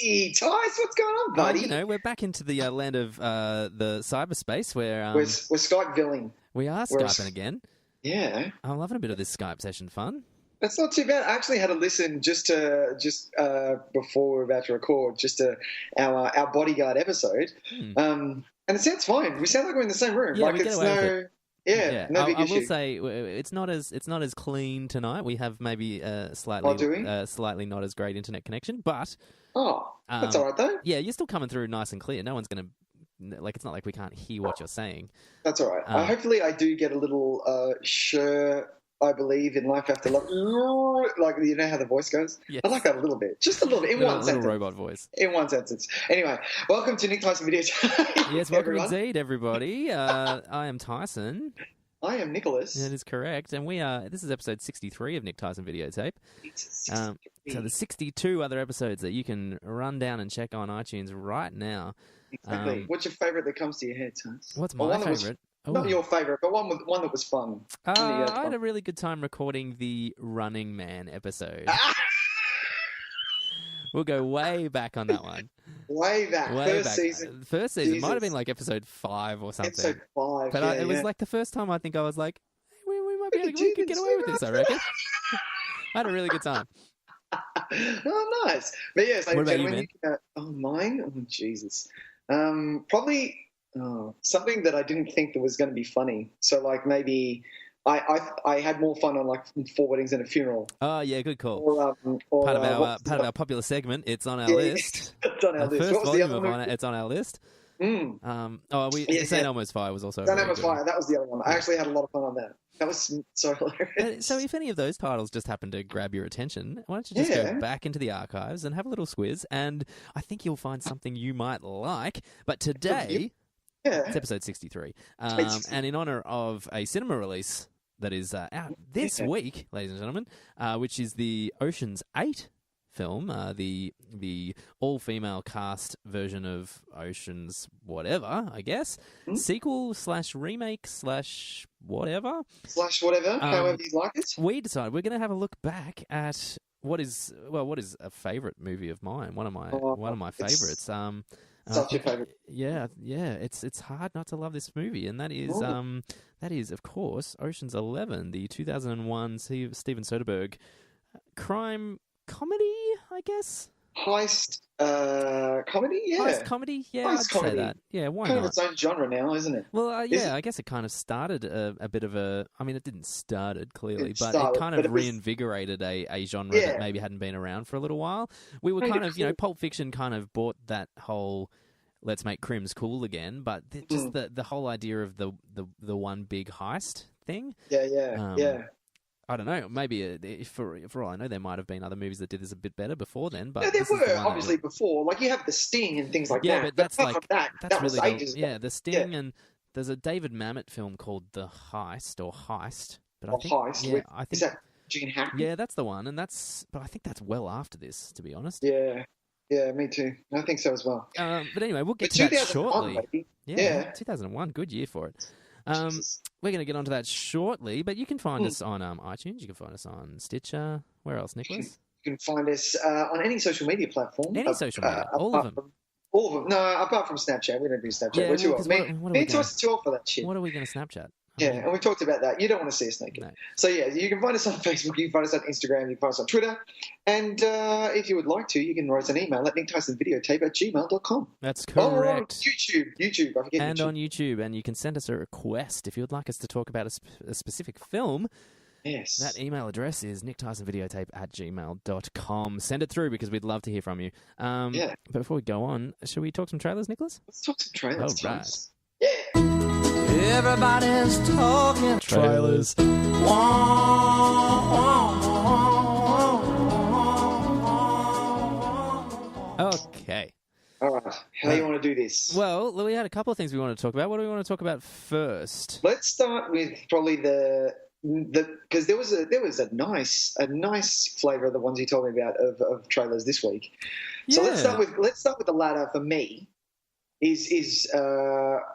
Hey, Tys, what's going on, buddy? We're back into the land of the cyberspace where we're Skype-villing. We are Skyping again. Yeah. I'm loving a bit of this Skype session fun. That's not too bad. I actually had a listen just before we were about to record, our bodyguard episode. And it sounds fine. We sound like we're in the same room. Yeah, like we get it's away with it. no big I issue. will say it's not as clean tonight. We have maybe slightly not as great internet connection, but that's all right though. Yeah, you're still coming through nice and clear. No one's gonna it's not like we can't hear what you're saying. That's all right. Hopefully, I do get a little I believe in life after love. Like, you know how the voice goes? Yes. I like that a little bit. Just a little bit. In one sentence. Little robot voice. In one sentence. Anyway, welcome to Nick Tys and Videotape. Yes, welcome indeed, everybody. I am Tyson. I am Nicholas. That is correct. And this is episode 63 of Nick Tys and Videotape. So there's 62 other episodes that you can run down and check on iTunes right now. Exactly. What's your favourite that comes to your head, Tys? What's my favourite? Not your favourite, but one that was fun. I had a really good time recording the Running Man episode. We'll go way back on that one. Way back. First season. First season. Might have been like episode 5 or something. Episode 5, but it was like the first time I think I was like, hey, we might be able to get away with this, I reckon. I had a really good time. Oh, nice. But yes, what about you, man? Mine? Oh, Jesus. Probably something that I didn't think that was going to be funny. So, like, maybe I had more fun on, like, 4 weddings and a funeral. Oh, yeah, good call. Or, part of our popular segment. It's on our list. It's on our list. First volume of It's on our list. St. Elmo's Fire was also St. Elmo's Fire. That was the other one. I actually had a lot of fun on that. That was so hilarious. So if any of those titles just happen to grab your attention, why don't you just go back into the archives and have a little squiz, and I think you'll find something you might like. But today, it's episode 63. And in honour of a cinema release that is out this week, ladies and gentlemen, which is the Ocean's 8 film, the all-female cast version of Ocean's whatever, I guess. Sequel / remake / whatever. However you like it. We decided we're going to have a look back at what is a favourite movie of mine, one of my favourites. Such a favourite. Yeah. It's hard not to love this movie, and that is of course Ocean's 11, the 2001 Steven Soderbergh crime comedy, I guess. Heist comedy, yeah. Heist comedy, yeah. I'd say that. Yeah, why not? Kind of its own genre now, isn't it? Well, I guess it kind of started a bit of a. I mean, it didn't start it clearly, but it kind of reinvigorated a genre that maybe hadn't been around for a little while. We were kind of, Pulp Fiction kind of brought that whole let's make crims cool again, but just the whole idea of the one big heist thing. Yeah. I don't know. Maybe for all I know, there might have been other movies that did this a bit better before then. But there were obviously before. Like you have The Sting and things like that. Yeah, but that's that really was ages ago. The Sting and there's a David Mamet film called The Heist or Heist. But I think is that Gene Hackman? Yeah, that's the one, but I think that's well after this, to be honest. Yeah, me too. I think so as well. But anyway, we'll get to that shortly. Maybe. Yeah, 2001, good year for it. We're going to get onto that shortly, but you can find us on iTunes. You can find us on Stitcher. Where else, Nicholas? You can find us on any social media platform. All of them. All of them. No, apart from Snapchat. We don't do Snapchat. We're too old. Me and Toys are too old for that shit. What are we going to Snapchat? Yeah, and we've talked about that. You don't want to see us naked. No. So, yeah, you can find us on Facebook, you can find us on Instagram, you can find us on Twitter. And if you would like to, you can write us an email at nicktysonvideotape@gmail.com. That's correct. Or on YouTube. I forget and YouTube. On YouTube. And you can send us a request if you would like us to talk about a specific film. Yes. That email address is nicktysonvideotape@gmail.com. Send it through because we'd love to hear from you. But before we go on, shall we talk some trailers, Nicholas? Let's talk some trailers. All right. Yeah. Everybody's talking trailers. Okay. All right. How do you want to do this? Well, we had a couple of things we want to talk about. What do we want to talk about first? Let's start with probably because there was a nice flavour of the ones you told me about of trailers this week. So let's start with the latter for me. is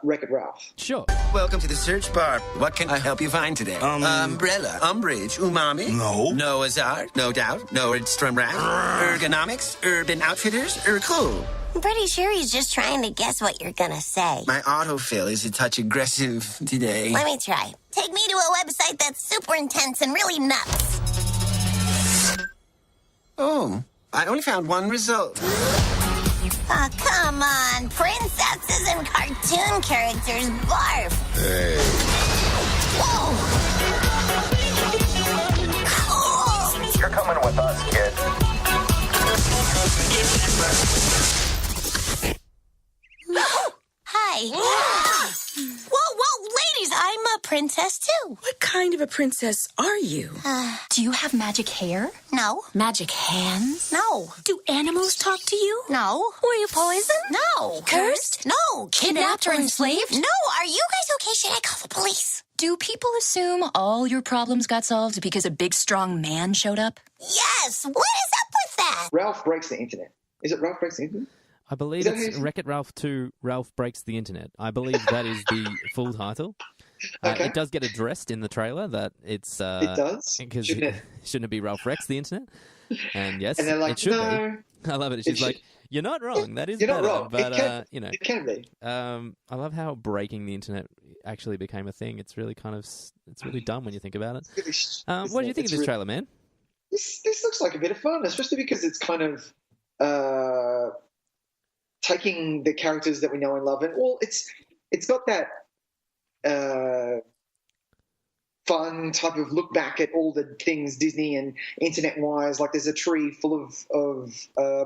Wreck-It Ralph. Sure. Welcome to the search bar. What can I help you find today? Umbrella, umbrage, umami. No. Noah's Ark, no doubt. Nordstrom Rack. Ergonomics, Urban Outfitters, cool. I'm pretty sure he's just trying to guess what you're gonna say. My autofill is a touch aggressive today. Let me try. Take me to a website that's super intense and really nuts. Oh, I only found one result. Oh, come on. Princesses and cartoon characters barf. Hey. Whoa! Cool! You're coming with us, kid. Hi. Whoa, ladies, I'm a princess too. What kind of a princess are you? Do you have magic hair? No. Magic hands? No. Do animals talk to you? No. Were you poisoned? No. Cursed? No. Kidnapped or enslaved? No. Are you guys okay? Should I call the police? Do people assume all your problems got solved because a big, strong man showed up? Yes. What is up with that? Ralph Breaks the Internet. Is it Ralph Breaks the Internet? I believe it's Wreck-It Ralph 2, Ralph Breaks the Internet. I believe that is the full title. Okay. It does get addressed in the trailer that it's... it does? Because Shouldn't it be Ralph Wrecks the Internet? And yes, And they're like, it should no. be. I love it. She's like, you're not wrong. That is You're better. not wrong. But, It can be. I love how breaking the Internet actually became a thing. It's really it's really dumb when you think about it. What do you think of this trailer, man? This looks like a bit of fun, especially because it's kind of taking the characters that we know and love, and it's got that fun type of look back at all the things Disney and internet wise. Like there's a tree full of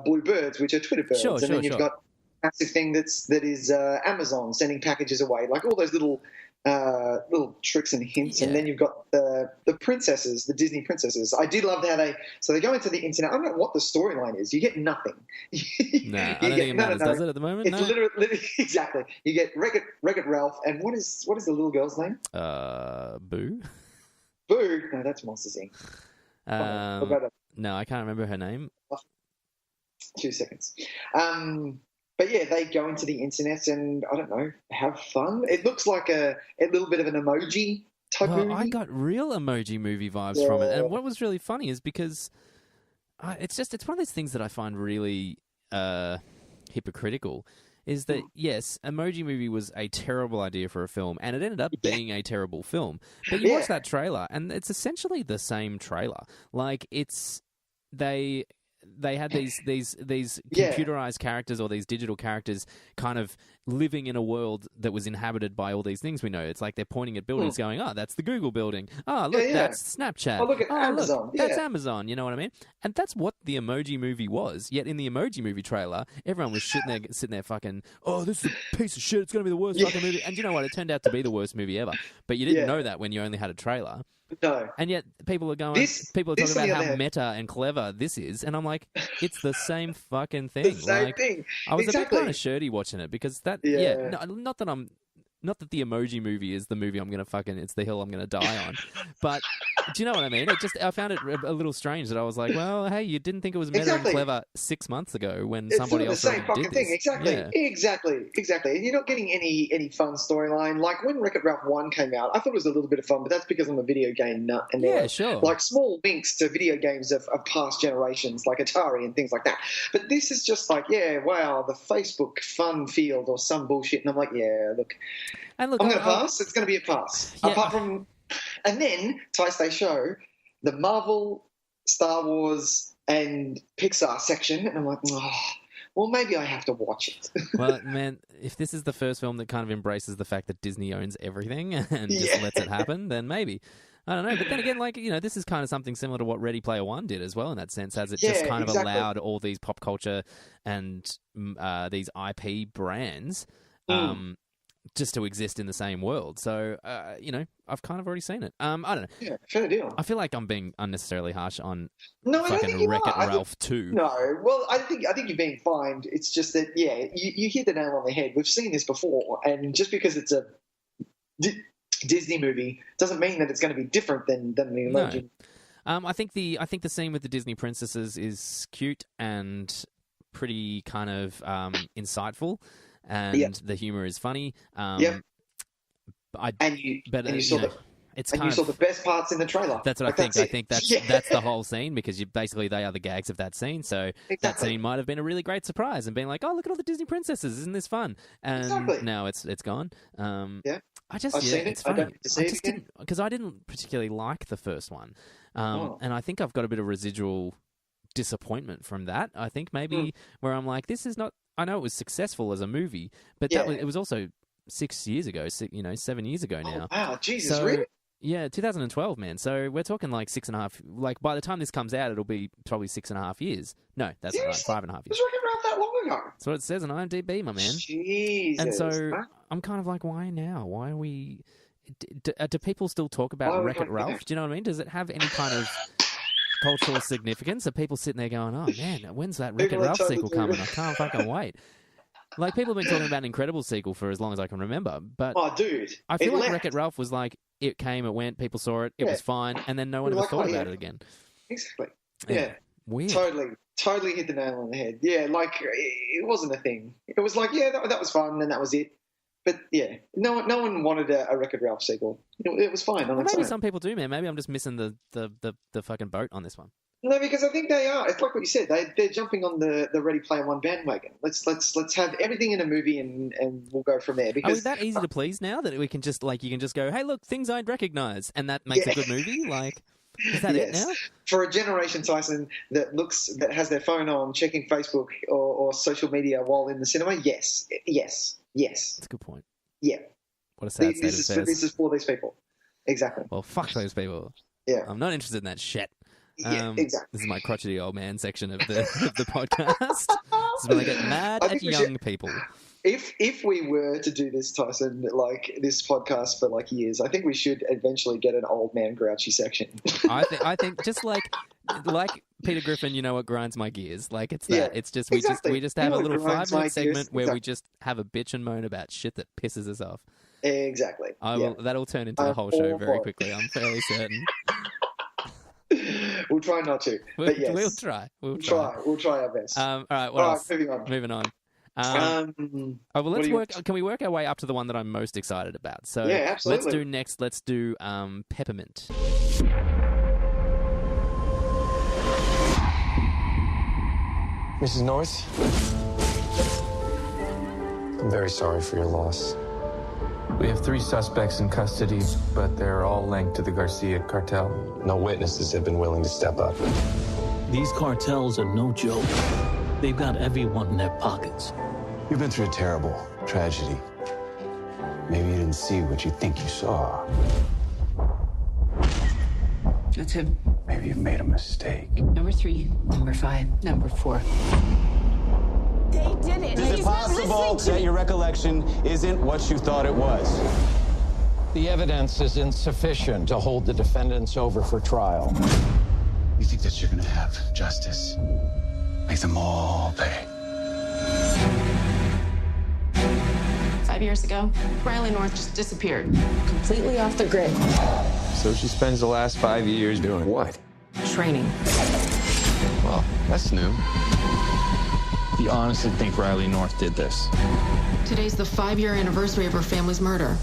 blue birds, which are Twitter birds, and then you've got a massive thing that is Amazon sending packages away, like all those little tricks and hints. And then you've got the princesses, the Disney princesses. I do love how they go into the internet. I don't know what the storyline is. You get nothing. No, I don't think it matters, does it, at the moment? It's literally exactly. You get Wreck-It Ralph, and what is the little girl's name? Boo. Boo. No, that's Monsters Inc. No, I can't remember her name. 2 seconds. But yeah, they go into the internet and, I don't know, have fun. It looks like a little bit of an emoji type movie. I got real emoji movie vibes from it. And what was really funny is because it's one of those things that I find really hypocritical, is that, yes, Emoji Movie was a terrible idea for a film, and it ended up being a terrible film. But you watch that trailer, and it's essentially the same trailer. Like, they had these computerized characters, or these digital characters, kind of living in a world that was inhabited by all these things we know. It's like they're pointing at buildings going, oh, that's the Google building. Oh, look, that's Snapchat. Oh, look at Amazon. Look, that's Amazon. You know what I mean? And that's what the Emoji Movie was. Yet in the Emoji Movie trailer, everyone was sitting there fucking, oh, this is a piece of shit. It's going to be the worst fucking movie. And you know what? It turned out to be the worst movie ever. But you didn't know that when you only had a trailer. No. And yet people are talking about how meta and clever this is, and I'm like, it's the same fucking thing. The same thing. I was a bit kind of shirty watching it because not that the Emoji Movie is the movie I'm gonna it's the hill I'm gonna die on, but do you know what I mean? I found it a little strange that I was like, well, hey, you didn't think it was meta and clever 6 months ago when somebody else already did this. Exactly. And you're not getting any fun storyline. Like when Wreck-It Ralph 1 came out, I thought it was a little bit of fun, but that's because I'm a video game nut. And like small links to video games of past generations, like Atari and things like that. But this is just like, wow, the Facebook fun field or some bullshit. And I'm like, look, I'm going to pass. It's going to be a pass. Yeah. Apart from... And then, Tys, they show the Marvel, Star Wars, and Pixar section, and I'm like, well, maybe I have to watch it. Well, man, if this is the first film that kind of embraces the fact that Disney owns everything and just lets it happen, then maybe. I don't know. But then again, this is kind of something similar to what Ready Player One did as well in that sense, as it just kind of allowed all these pop culture and these IP brands just to exist in the same world. So, I've kind of already seen it. I don't know. Yeah, fair deal. I feel like I'm being unnecessarily harsh on fucking Wreck-It Ralph 2. No, well, I think you're being fine. It's just that, you hit the nail on the head. We've seen this before, and just because it's a Disney movie doesn't mean that it's going to be different than the Emoji. No. I think the scene with the Disney princesses is cute and pretty kind of insightful. and the humor is funny. And you saw the best parts in the trailer. That's what I think. I think that's the whole scene, because they are the gags of that scene. So that scene might have been a really great surprise and being like, oh, look at all the Disney princesses. Isn't this fun? And now it's gone. I've seen it. It's funny. Because I didn't particularly like the first one. And I think I've got a bit of residual disappointment from that. I think maybe where I'm like, this is not, I know it was successful as a movie, but it was also 6 years ago, 7 years ago now. Oh, wow, Jesus, really? Yeah, 2012, man. So we're talking like 6.5. Like by the time this comes out, it'll be probably 6.5 years. No, that's right, 5.5 years. Was Wreck-It Ralph that long ago? That's what it says on IMDb, my man. Jesus. And so I'm kind of like, why now? Why are we? Do people still talk about Wreck-It Ralph? Do you know what I mean? Does it have any kind of cultural significance? Are people sitting there going, "Oh man, when's that Wreck-It Ralph sequel coming? I can't fucking wait." Like, people have been talking about an Incredible sequel for as long as I can remember. But I feel like Wreck-It Ralph was like, it came, it went, people saw it, it was fine, and then no one ever thought about it again. Exactly. Yeah. Weird. Totally hit the nail on the head. Yeah, like, it wasn't a thing. It was like, that was fun, and that was it. But, yeah, no one wanted a Wreck-It Ralph sequel. It was fine on its own. Maybe some people do, man. Maybe I'm just missing the fucking boat on this one. No, because I think they are. It's like what you said. They're jumping on the Ready Player One bandwagon. Let's have everything in a movie and we'll go from there. Because are we that easy to please now that we can just you can just go, hey, look, things I'd recognise, and that makes a good movie? Like, is that it now? For a generation, Tyson, that has their phone on, checking Facebook or social media while in the cinema. Yes. That's a good point. Yeah. What a sad state of affairs. This is for these people. Exactly. Well, fuck those people. Yeah. I'm not interested in that shit. Yeah, exactly. This is my crotchety old man section of the podcast. This is when I get mad at young people. If we were to do this, Tyson, like this podcast for like years, I think we should eventually get an old man grouchy section. I think just like Peter Griffin, you know what grinds my gears? Like it's that. It's just we just have a little 5-minute segment where we just have a bitch and moan about shit that pisses us off. Exactly. That'll turn into the whole show very quickly. I'm fairly certain. We'll try not to, but yes. We'll try. We'll try our best. All right, what else? Moving on. Let's work. Can we work our way up to the one that I'm most excited about? So absolutely. Let's do Peppermint. Mrs. North, I'm very sorry for your loss. We have 3 suspects in custody, but they're all linked to the Garcia cartel. No witnesses have been willing to step up. These cartels are no joke. They've got everyone in their pockets. You've been through a terrible tragedy. Maybe you didn't see what you think you saw. That's him. Maybe you've made a mistake. Number 3, number 5, number 4. They did it. Is it possible that your recollection isn't what you thought it was? The evidence is insufficient to hold the defendants over for trial. You think that you're gonna have justice? Make them all pay. 5 years ago, Riley North just disappeared. Completely off the grid. So she spends the last 5 years doing what? Training. Well, that's new. You honestly think Riley North did this? Today's the 5-year anniversary of her family's murder.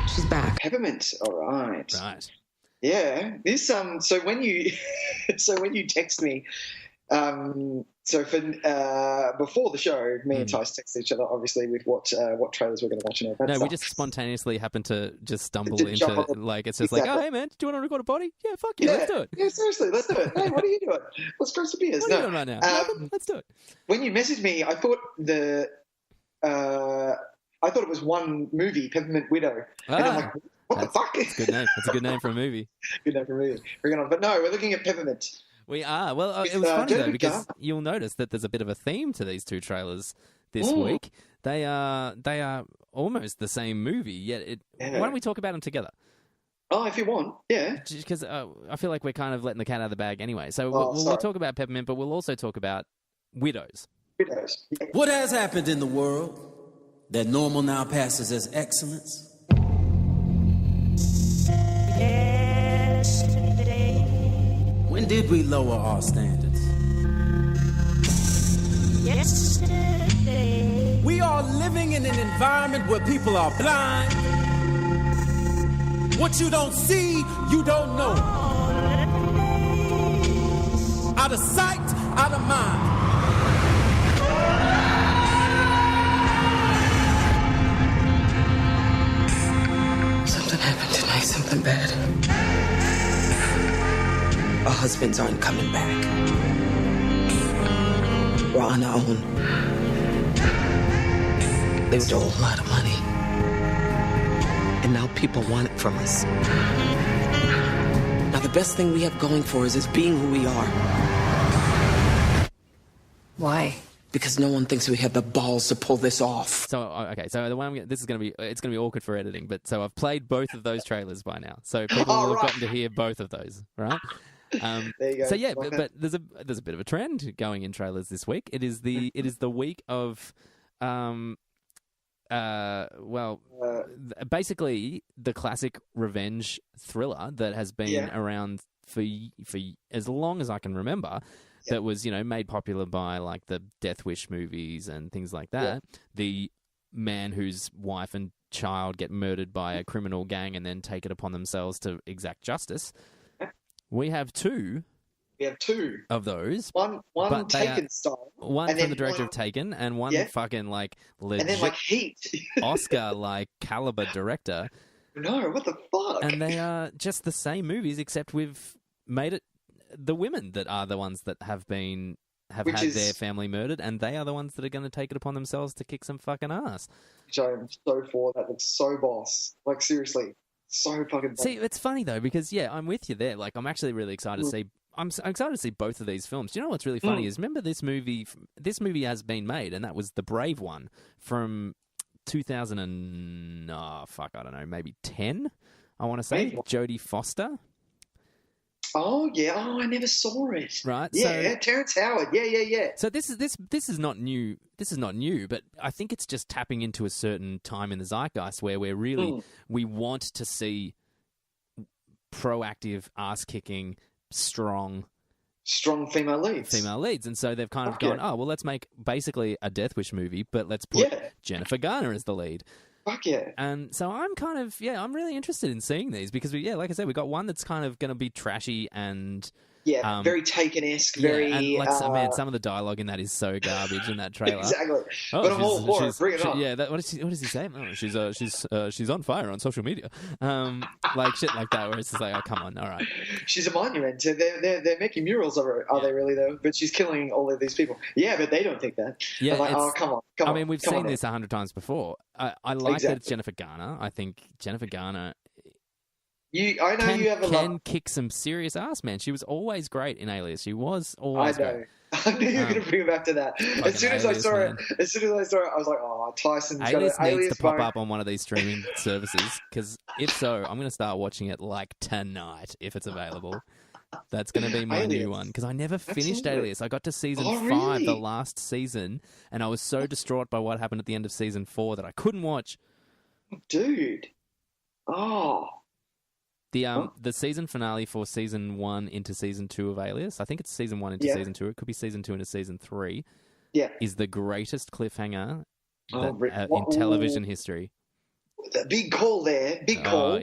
She's back. Peppermint. All right. Right. Yeah. This so when you text me, so for before the show, me and Tys texted each other, obviously, with what trailers we're going to watch and all that stuff. We just spontaneously happened to just stumble into like it's just like, oh hey man, do you want to record a potty? Yeah, fuck yeah, let's do it. Yeah, seriously, let's do it. Hey, what are you doing? Let's grab some beers. What are you doing right now? Let's do it. When you messaged me, I thought it was one movie, Peppermint Widow, and I'm like, what the fuck? That's a good name. That's a good name for a movie. Good name for a movie. Bring it on. But no, we're looking at Peppermint. We are. Well, it was funny though, because you'll notice that there's a bit of a theme to these 2 trailers this week. They are almost the same movie, yet why don't we talk about them together? Oh, if you want, yeah. Because I feel like we're kind of letting the cat out of the bag anyway. So we'll talk about Peppermint, but we'll also talk about Widows. Widows. Yeah. What has happened in the world that normal now passes as excellence? When did we lower our standards? yesterday. We are living in an environment where people are blind. What you don't see, you don't know. Out of sight, out of mind. Something happened tonight, something bad. Our husbands aren't coming back. We're on our own. They stole a lot of money. And now people want it from us. Now the best thing we have going for us is being who we are. Why? Because no one thinks we have the balls to pull this off. So, okay, so the one it's going to be awkward for editing, but so I've played both of those trailers by now. So people will have gotten to hear both of those, right? There you go. So yeah, but there's a bit of a trend going in trailers this week. It is the week of basically the classic revenge thriller that has been around for as long as I can remember. That was, made popular by like the Death Wish movies and things like that. Yeah. The man whose wife and child get murdered by a criminal gang and then take it upon themselves to exact justice. We have two. Of those. One Taken style. One from the director of Taken, and one fucking like legit and then like Heat. Oscar like caliber director. No, what the fuck? And they are just the same movies, except we've made it the women that are the ones that have had their family murdered, and they are the ones that are going to take it upon themselves to kick some fucking ass. Which I'm so for. That looks so boss. Like, seriously. So fucking boss. See, it's funny, though, because, I'm with you there. Like, I'm actually really excited to see... I'm excited to see both of these films. Do you know what's really funny is, remember this movie... This movie has been made, and that was the Brave one from 2000 and... maybe 10, I want to say. Jodie Foster... Oh yeah! Oh, I never saw it. Right? Yeah, so, Terrence Howard. Yeah. So this is not new. This is not new, but I think it's just tapping into a certain time in the zeitgeist where we're really we want to see proactive, ass-kicking, strong female leads. And so they've kind of gone, oh well, let's make basically a Death Wish movie, but let's put Jennifer Garner as the lead. Fuck yeah. And so I'm kind of, I'm really interested in seeing these because, like I said, we got one that's kind of going to be trashy and... Yeah, very Taken-esque, very... and man, some of the dialogue in that is so garbage in that trailer. Exactly. But I'm all for it. Bring it on. Yeah, what does he say? Oh, she's on fire on social media. Like shit like that, where it's just like, oh, come on, all right. She's a monument. They're making murals of her. Are they really, though? But she's killing all of these people. Yeah, but they don't think that. Yeah, like, oh, come on. I mean, we've seen this 100 times before. I like that it's Jennifer Garner. I think Jennifer Garner... can kick some serious ass, man. She was always great in Alias. She was always great. I knew you were going to bring him back to that. As soon as I saw it, I was like, oh, Tyson's got an Alias needs to pop up on one of these streaming services, because if so, I'm going to start watching it like tonight if it's available. That's going to be my new one, because I never finished Alias. I got to season 5, the last season, and I was so distraught by what happened at the end of season 4 that I couldn't watch. Dude. Oh. The season finale for season 1 into season 2 of Alias, I think it's season 1 into season 2, it could be season 2 into season 3, is the greatest cliffhanger in television history. Big call there. Big call.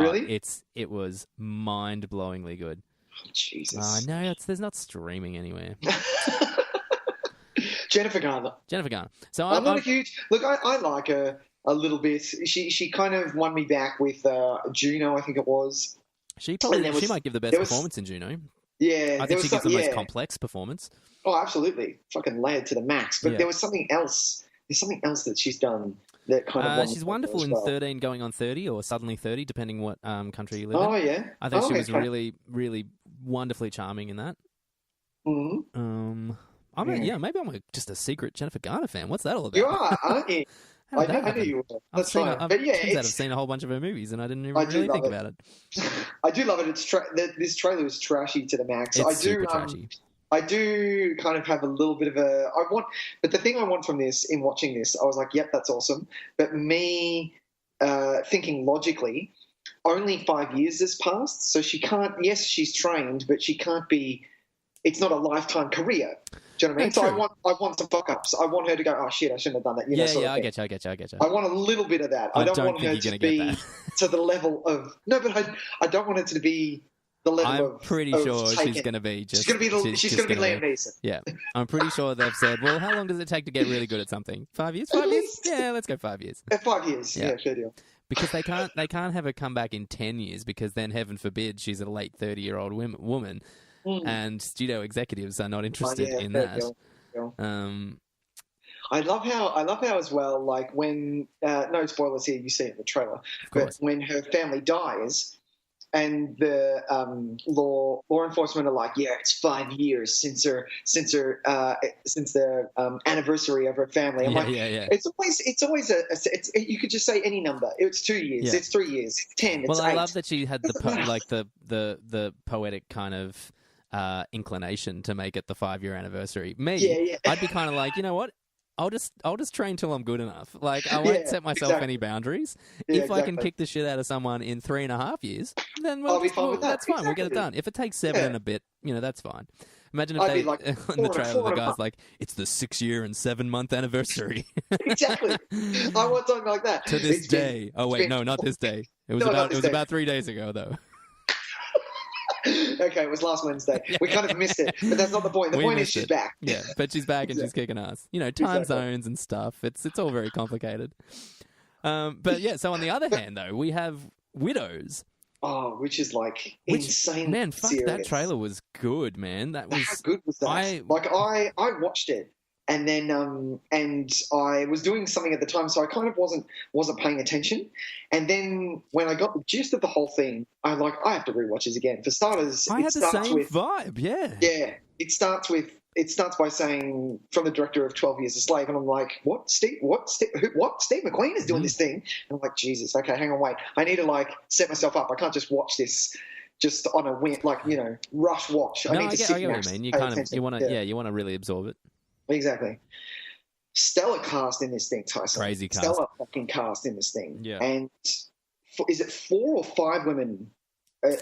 Really? It was mind-blowingly good. Oh, Jesus. No, there's not streaming anywhere. Jennifer Garner. So I'm not a huge... Look, I like her a little bit. She kind of won me back with Juno, I think it was. She might give the best performance in Juno. Yeah. I think she gives the most complex performance. Oh, absolutely. Fucking layered to the max. But there was something else. There's something else that she's done that kind of... she's wonderful in 13 going on 30 or suddenly 30, depending what country you live in. Oh, yeah? I think she was really, really wonderfully charming in that. Mm-hmm. Maybe I'm just a secret Jennifer Garner fan. What's that all about? You are, aren't you? I knew you were. That's fine. I've seen a whole bunch of her movies, and I didn't even really think about it. I do love it. This trailer is trashy to the max. It's super trashy. I do kind of have a little bit of but the thing I want from this, in watching this, I was like, yep, that's awesome. But me thinking logically, only 5 years has passed, so she can't, yes, she's trained, but she can't be, it's not a lifetime career. Do you know what I mean? So I want some fuck-ups. I want her to go, oh, shit, I shouldn't have done that. You know, I get you. I want a little bit of that. I don't want her to be to the level of... No, but I don't want it to be the level I'm pretty sure she's going to be just... She's going to be Liam Neeson. Yeah. I'm pretty sure they've said, well, how long does it take to get really good at something? 5 years? 5 years? Yeah, let's go 5 years. 5 years. Yeah, fair deal. Because they can't have her come back in 10 years because then, heaven forbid, she's a late 30-year-old woman and studio executives are not interested in that. I love how as well, like when no spoilers here, you see it in the trailer, but when her family dies and the law enforcement are like, yeah, it's 5 years since the anniversary of her family. I'm It's always you could just say any number. It's 2 years, it's 3 years, it's 10, it's 8. I love that she had the poetic kind of inclination to make it the 5-year anniversary. I'd be kind of like, you know what? I'll just train till I'm good enough. Like, I won't set myself any boundaries. If I can kick the shit out of someone in 3.5 years, then I'll be fine with that. That's fine. We'll get it done. If it takes 7 and a bit, that's fine. Imagine if in the trailer the guy's like, it's the 6-year and 7-month anniversary. Exactly. I want something like that. To this day. No, not this day. It was about 3 days ago, though. Okay, it was last Wednesday. We kind of missed it, but that's not the point. The point is she's back. Yeah, but she's back and she's kicking ass. Time zones and stuff. It's all very complicated. But yeah, so on the other hand, though, we have Widows. Oh, which is like insane. Man, fuck, serious. That trailer was good, man. How good was that? I watched it. And then, and I was doing something at the time, so I kind of wasn't paying attention. And then when I got the gist of the whole thing, I have to rewatch this again. For starters, I had the same vibe. Yeah. Yeah. It starts by saying from the director of 12 Years a Slave, and I'm like, what? Steve McQueen is doing this thing? And I'm like, Jesus. Okay, hang on, wait. I need to set myself up. I can't just watch this. Just on a whim, rush watch. I get what you mean. You want to really absorb it. Exactly. Stellar cast in this thing, Tyson. Crazy cast. Stellar fucking cast in this thing. Yeah. And is it 4 or 5 women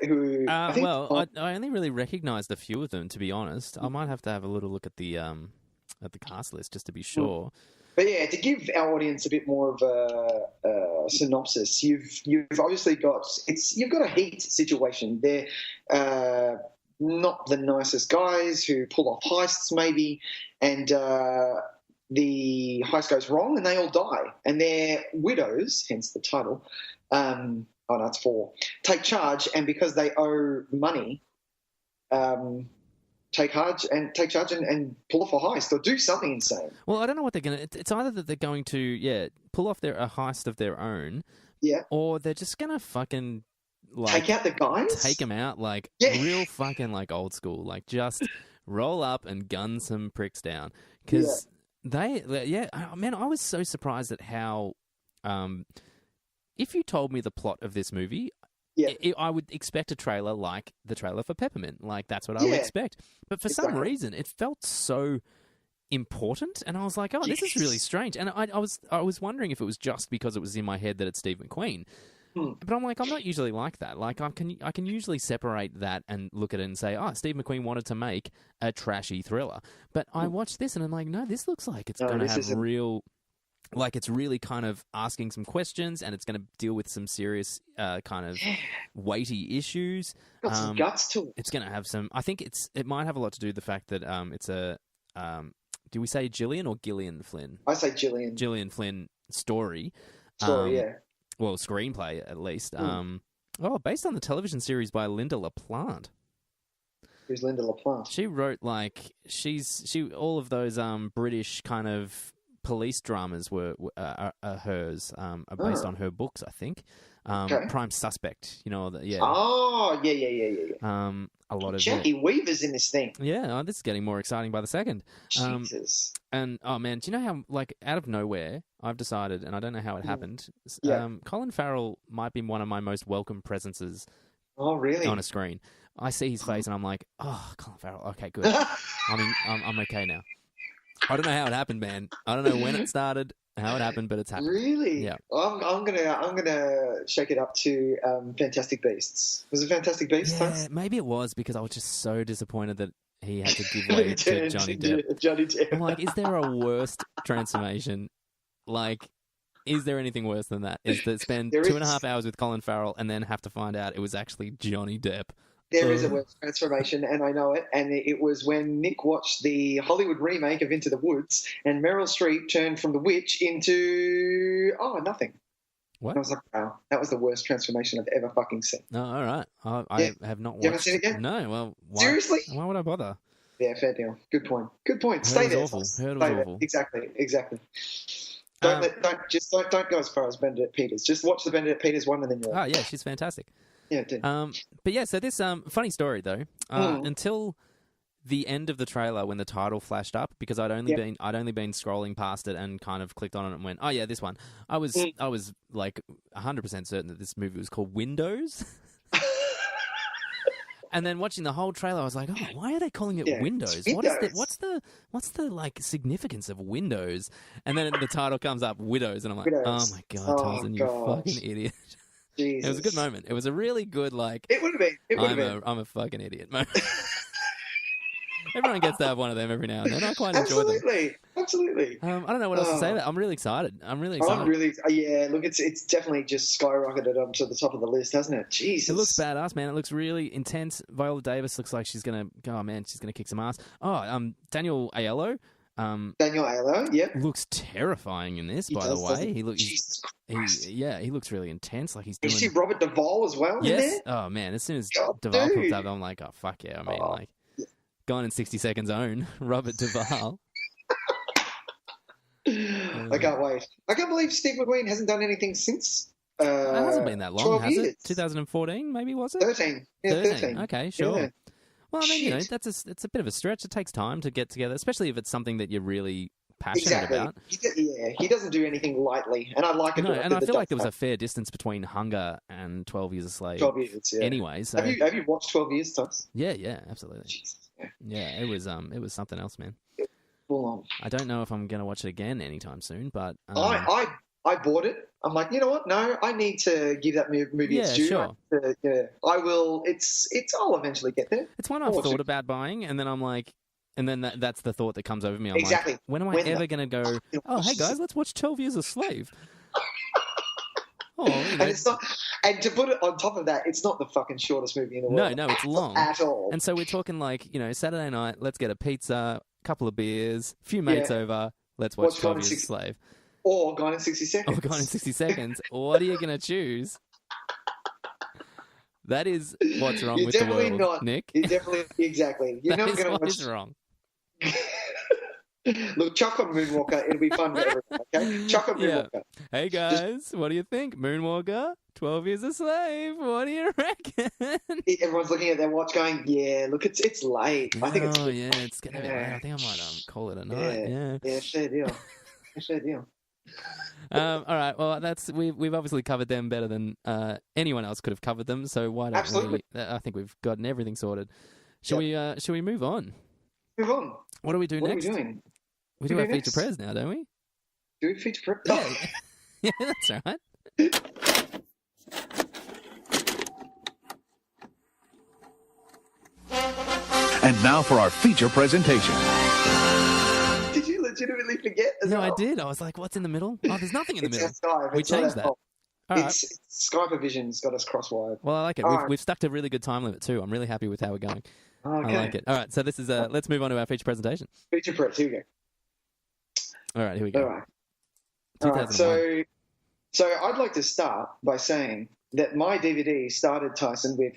who... I only really recognised a few of them, to be honest. I might have to have a little look at the cast list just to be sure. But yeah, to give our audience a bit more of a synopsis, you've obviously got... You've got a heat situation. They're... not the nicest guys who pull off heists maybe, and the heist goes wrong and they all die. And they're widows, hence the title. It's 4. Take charge, and because they owe money, take charge and pull off a heist or do something insane. Well, I don't know what they're going to... It's either that they're going to, pull off a heist of their own, or they're just going to fucking... take out the guys? Take them out, real fucking, old school. Just roll up and gun some pricks down. Because man, I was so surprised at how, if you told me the plot of this movie, I would expect a trailer like the trailer for Peppermint. That's what I would expect. But for some reason, it felt so important, and I was like, this is really strange. And I was wondering if it was just because it was in my head that it's Steve McQueen. But I'm like, I'm not usually like that. I can usually separate that and look at it and say, Steve McQueen wanted to make a trashy thriller. But I watched this and I'm like, no, this looks like it's going to have real... it's really kind of asking some questions, and it's going to deal with some serious kind of weighty issues. Got some guts to it. It's going to have some... I think it might have a lot to do with the fact that it's a... do we say Gillian or Gillian Flynn? I say Gillian. Gillian Flynn story. Well, screenplay, at least. Based on the television series by Linda LaPlante. Who's Linda LaPlante? She wrote, all of those British kind of police dramas are hers, are based on her books, I think. Prime Suspect, yeah. Oh, yeah. A lot of Jackie Weaver's in this thing. Yeah, this is getting more exciting by the second. Jesus. And, man, do you know how, out of nowhere, I've decided, and I don't know how it happened, Colin Farrell might be one of my most welcome presences on a screen. I see his face, and I'm like, Colin Farrell, okay, good. I'm okay now. I don't know how it happened, man. I don't know when it started, how it happened, but it's happened. Really? Yeah. I'm gonna shake it up to Fantastic Beasts. Was it Fantastic Beasts? Yeah, maybe it was, because I was just so disappointed that he had to give way to Johnny Depp. Johnny Depp. I'm like, is there a worse transformation? Like, is there anything worse than that? Is to spend 2.5 hours with Colin Farrell and then have to find out it was actually Johnny Depp? There is a worse transformation, and I know it. And it was when Nick watched the Hollywood remake of Into the Woods, and Meryl Streep turned from the witch into nothing. What? And I was like, wow, that was the worst transformation I've ever fucking seen. Oh, all right. I have not watched. You haven't seen it yet? No. Well, why? Seriously? Why would I bother? Yeah, fair deal. Good point. Stay there. Heard it was awful. Exactly. Don't go as far as Benedict Peters. Just watch the Benedict Peters one, and then you're. Oh yeah, she's fantastic. Yeah, it did. But yeah, so this funny story though. Until the end of the trailer, when the title flashed up, because I'd only been scrolling past it and kind of clicked on it and went, oh yeah, this one. I was like 100% certain that this movie was called Windows. And then watching the whole trailer, I was like, "Oh, why are they calling it Windows? What's the like significance of Windows?" And then the title comes up, Widows, and I'm like, "Oh my god, Tyson, you fucking idiot!" Jesus. It was a good moment. It was a really good like. It would have been. I'm a fucking idiot moment. Everyone gets to have one of them every now and then. I quite enjoy them. Absolutely. I don't know what else to say. I'm really excited. Yeah. Look, it's definitely just skyrocketed up to the top of the list, hasn't it? Jesus. It looks badass, man. It looks really intense. Viola Davis looks like she's gonna kick some ass. Daniel Aiello. Yep. Looks terrifying in this. By the way, he looks really intense. Like he's doing. You see Robert Duvall as well. Yes. In there? Oh man, as soon as Duvall popped up, I'm like, oh fuck yeah. I mean, Gone in 60 Seconds own Robert Duvall. I can't wait. I can't believe Steve McQueen hasn't done anything since. It hasn't been that long, has years. it? 2014, maybe, was it? 13. Yeah, 13. Okay, sure. Yeah. Well, I mean, it's a bit of a stretch. It takes time to get together, especially if it's something that you're really passionate about. He doesn't do anything lightly, and I like it. No, and I feel like there was a fair distance betwing Hunger and 12 Years a Slave. 12 years, yeah. Anyway, so have you watched 12 Years, Tys? Yeah, absolutely. Jesus. Yeah, it was something else, man. Full on. I don't know if I'm going to watch it again anytime soon, but I bought it. I'm like, you know what? No, I need to give that movie its due. Sure. I will. I'll eventually get there. It's one I've thought about buying, and then I'm like, and then that's the thought that comes over me. I'm exactly. Like, when am I ever going to go? Oh, hey guys, let's watch 12 Years a Slave. And it's not. And to put it on top of that, it's not the fucking shortest movie in the world. No, it's long at all. And so we're talking like, Saturday night. Let's get a pizza, couple of beers, a few mates over. Let's watch 12 Years a Slave. Or Gone in 60 Seconds. What are you going to choose? That is what's wrong with the world, Nick. You're definitely exactly. You're not going to watch. What is wrong? Look, chuck on Moonwalker. It'll be fun for everyone, okay? Chuck on Moonwalker. Hey, guys, what do you think? Moonwalker, 12 Years a Slave. What do you reckon? Everyone's looking at their watch going, yeah, look, it's late. I think it's... Oh, yeah, it's getting late. I think I might call it a night. Yeah, fair deal. All right, well, we've obviously covered them better than anyone else could have covered them, so why don't we... I think we've gotten everything sorted. Shall we move on? Move on. What do we do next? What are we doing? We do our feature press now, don't we? Do we feature press? Yeah. Yeah, that's all right. And now for our feature presentation. Did you legitimately forget? No, I did. I was like, what's in the middle? Oh, there's nothing in the middle. We changed that. Skype Vision's got us crosswired. Well, I like it. We've stuck to a really good time limit too. I'm really happy with how we're going. Okay. I like it. All right, so this is let's move on to our feature presentation. Feature press, here we go. All right, here we go. All right. So I'd like to start by saying that my DVD started, Tyson, with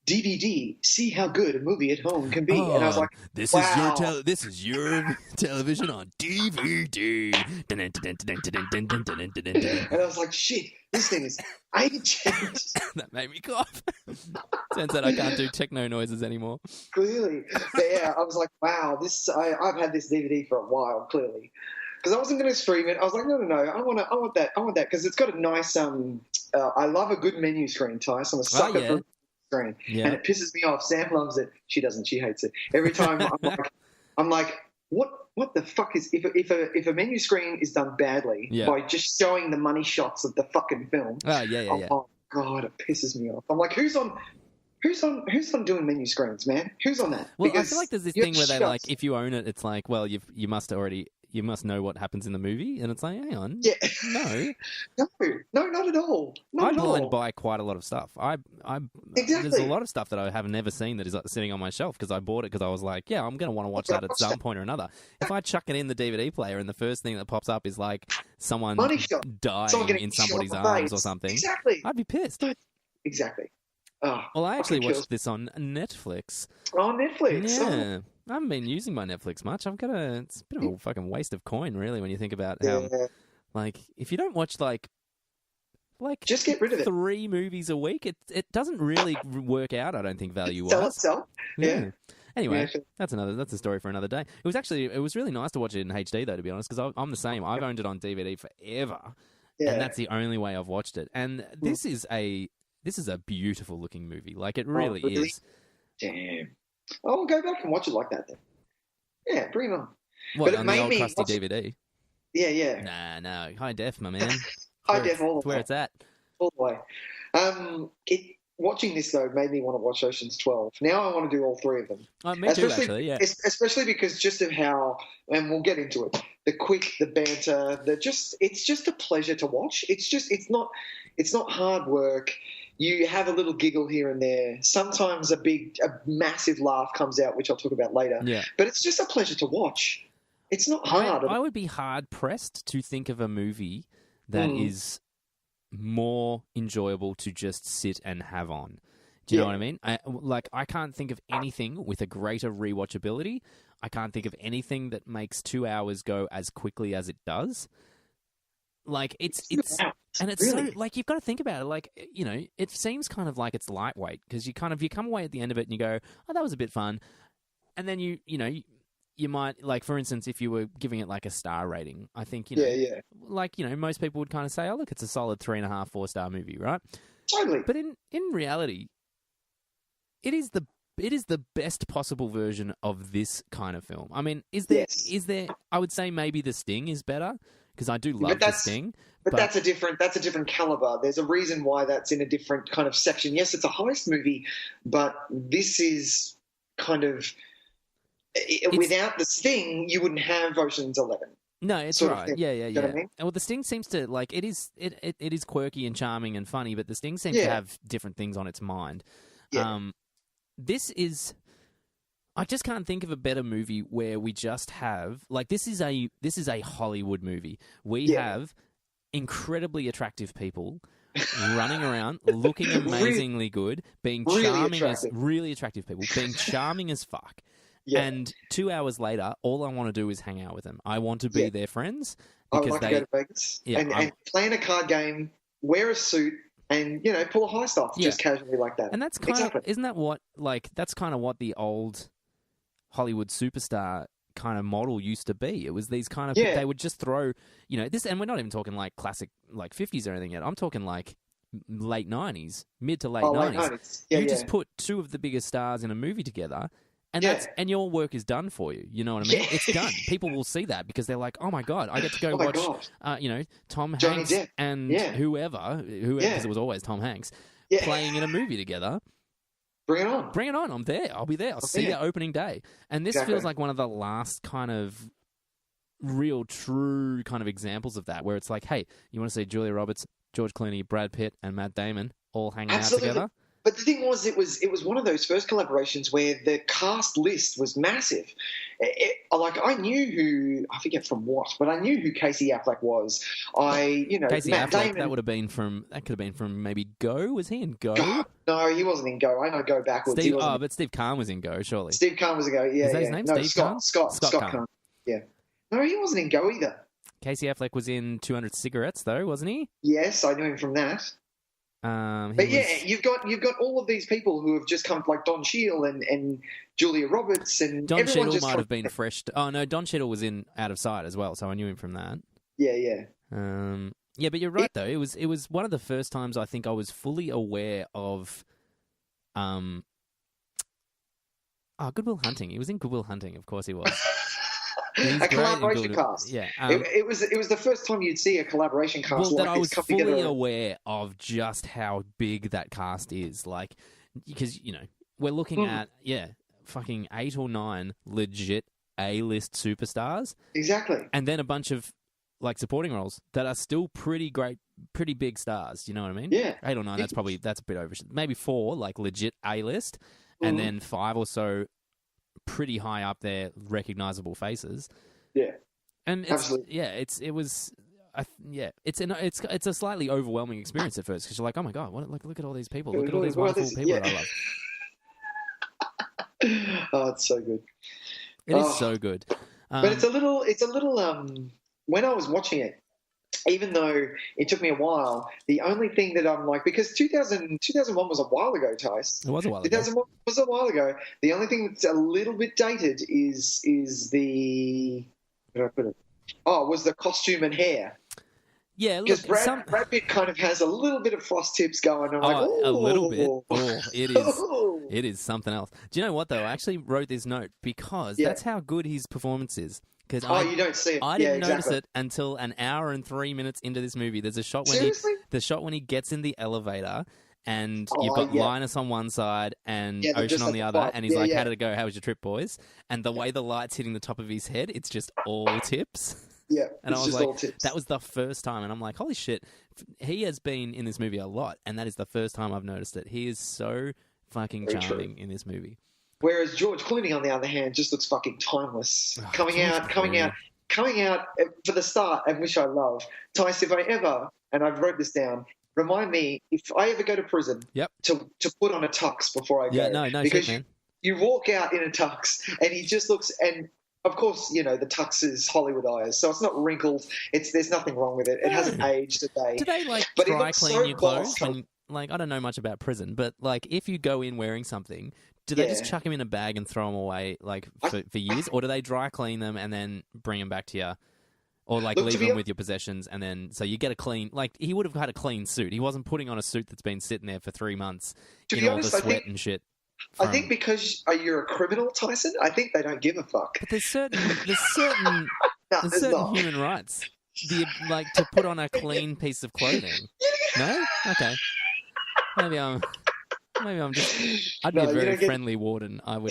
DVD, see how good a movie at home can be. And I was like, this wow. is your television on DVD. And I was like, shit, this thing is ancient. That made me cough. Turns out I can't do techno noises anymore. Clearly. But yeah, I was like, wow, I've had this DVD for a while, clearly. Because I wasn't going to stream it. I was like, no, I want that because it's got a nice. I love a good menu screen, Tyson. I'm a sucker for a screen, and it pisses me off. Sam loves it. She doesn't. She hates it. Every time I'm like, what the fuck is if a menu screen is done badly by just showing the money shots of the fucking film? Oh yeah. Oh God, it pisses me off. I'm like, who's on Who's on doing menu screens, man? Who's on that? Well, I feel like there's this thing where they like, if you own it, it's like, well, you must know what happens in the movie, and it's like, hang on, yeah, no, not at all. I blind buy quite a lot of stuff. Exactly. There's a lot of stuff that I have never seen that is sitting on my shelf because I bought it because I was like, yeah, I'm going to want to watch that at some point or another. If I chuck it in the DVD player and the first thing that pops up is like someone dying in somebody's arms or something, exactly, I'd be pissed. Exactly. Well, I actually watched this on Netflix. On Netflix? Yeah. I haven't been using my Netflix much. It's a bit of a fucking waste of coin, really, when you think about how, like, if you don't watch, like just get rid of it. 3 movies a week, it doesn't really work out, I don't think, value-wise. Sell itself. Yeah. Anyway, that's a story for another day. It was really nice to watch it in HD, though, to be honest, because I'm the same. I've owned it on DVD forever, and that's the only way I've watched it. And this is a beautiful looking movie. Like, it really is. Damn. I'll go back and watch it like that then. Yeah, bring it on. What, on the old crusty DVD? Yeah. No. High def, my man. High def all the way. Where it's at. All the way. Watching this, though, made me want to watch Ocean's 12. Now I want to do all 3 of them. Me too, actually, yeah. Especially because just of how, and we'll get into it, the banter, it's just a pleasure to watch. It's not hard work. You have a little giggle here and there. Sometimes a massive laugh comes out, which I'll talk about later. Yeah. But it's just a pleasure to watch. It's not hard. I would be hard-pressed to think of a movie that is more enjoyable to just sit and have on. Do you know what I mean? I can't think of anything with a greater rewatchability. I can't think of anything that makes 2 hours go as quickly as it does. Like, it's really? So, like, you've got to think about it. Like, you know, it seems kind of like it's lightweight because you come away at the end of it and you go, oh, that was a bit fun. And then you might, like, for instance, if you were giving it like a star rating, I think, like, you know, most people would kind of say, oh, look, it's a solid 3.5, 4-star movie, right? Totally. But in reality, it is the best possible version of this kind of film. I mean, is there, I would say maybe The Sting is better. Because I do love The Sting. But that's a different caliber. There's a reason why that's in a different kind of section. Yes, it's a heist movie, but this is kind of without The Sting, you wouldn't have Ocean's 11. No, it's right. Yeah. You know what I mean? Well, The Sting seems to, like, it is quirky and charming and funny, but The Sting seems to have different things on its mind. Yeah. This is... I just can't think of a better movie where we just have, like, this is a Hollywood movie. We have incredibly attractive people running around, looking amazingly good, being charming really attractive people, being charming as fuck. Yeah. And 2 hours later, all I want to do is hang out with them. I want to be their friends because I would like to go to Vegas and plan a card game, wear a suit. And, you know, pull a heist off just casually like that. And that's kind of, isn't that what, like, that's kind of what the old Hollywood superstar kind of model used to be. It was these kind of, they would just throw, you know, this, and we're not even talking like classic, like 50s or anything yet. I'm talking like late 90s, mid to late 90s. You just put 2 of the biggest stars in a movie together. And and your work is done for you. You know what I mean? It's done. People will see that because they're like, "Oh my god, I get to go watch, you know, Tom Hanks and whoever, because it was always Tom Hanks playing in a movie together." Bring it on! Bring it on! I'm there. I'll be there. I'll see you opening day. And this feels like one of the last kind of real, true kind of examples of that, where it's like, "Hey, you want to see Julia Roberts, George Clooney, Brad Pitt, and Matt Damon all hanging out together?" But the thing was, it was one of those first collaborations where the cast list was massive. Like, I knew who, I forget from what, but I knew who Casey Affleck was. Casey Matt Affleck, Damon. that could have been from maybe Go. Was he in Go? No, he wasn't in Go. I know Go backwards. But Steve Kahn was in Go, surely. Steve Kahn was in Go, yeah. Is that his name? No, Steve Kahn? Scott Kahn. Yeah. No, he wasn't in Go either. Casey Affleck was in 200 Cigarettes, though, wasn't he? Yes, I knew him from that. You've got all of these people who have just come, like Don Cheadle and Julia Roberts, and Don Cheadle might have been fresh. Oh no, Don Cheadle was in Out of Sight as well, so I knew him from that. Yeah. But you're right though. It was one of the first times I think I was fully aware of, Good Will Hunting. He was in Good Will Hunting, of course he was. A collaboration cast. Yeah, it was the first time you'd see a collaboration cast that like I was this come fully together. aware of just how big that cast is. Like, because we're looking at fucking 8 or 9 legit A-list superstars, exactly, and then a bunch of like supporting roles that are still pretty great, pretty big stars. You know what I mean? Yeah, 8 or 9. That's a bit over. Maybe 4 like legit A-list, and then 5 or so pretty high up there, recognizable faces. Yeah, and absolutely. Yeah, it's a slightly overwhelming experience at first because you're like, oh my god, look at all these people, look at all these wonderful people that I love. Oh, it's so good. It is so good. But it's a little. When I was watching it, even though it took me a while, the only thing that I'm like, because 2001 was a while ago, Tys. It was a while ago. 2001 was a while ago. The only thing that's a little bit dated is the, where did I put it? Oh, was the costume and hair. Yeah, look, because Brad Pitt kind of has a little bit of frost tips going. I'm like, a little bit. Oh, it is something else. Do you know what though? I actually wrote this note because that's how good his performance is. Because you don't see it. I didn't notice it until an hour and 3 minutes into this movie. There's a shot when he gets in the elevator, and you've got Linus on one side and Ocean on the other, and he's like, "How did it go? How was your trip, boys?" And the way the light's hitting the top of his head, it's just all tips. Yeah, and I was like, that was the first time, and I'm like, holy shit, he has been in this movie a lot, and that is the first time I've noticed it. He is so fucking charming in this movie. Whereas George Clooney, on the other hand, just looks fucking timeless. Coming out for the start, and which I love. Tys, if I ever, and I've wrote this down, remind me if I ever go to prison to put on a tux before I go. Yeah, no because shit, man. You walk out in a tux, and he just looks, and of course, the tux is Hollywoodized, so it's not wrinkled. There's nothing wrong with it. It hasn't aged a day. Do they dry clean your clothes? I don't know much about prison, but if you go in wearing something, do they just chuck them in a bag and throw them away for years, or do they dry clean them and then bring them back to you, or leave them with your possessions and then so you get a clean? He would have had a clean suit. He wasn't putting on a suit that's been sitting there for 3 months in all the sweat and shit. I think because you're a criminal, Tyson, I think they don't give a fuck. But there's certain human rights. To put on a clean piece of clothing. No? Okay. Maybe I'm just. I'd be a very friendly warden. I'd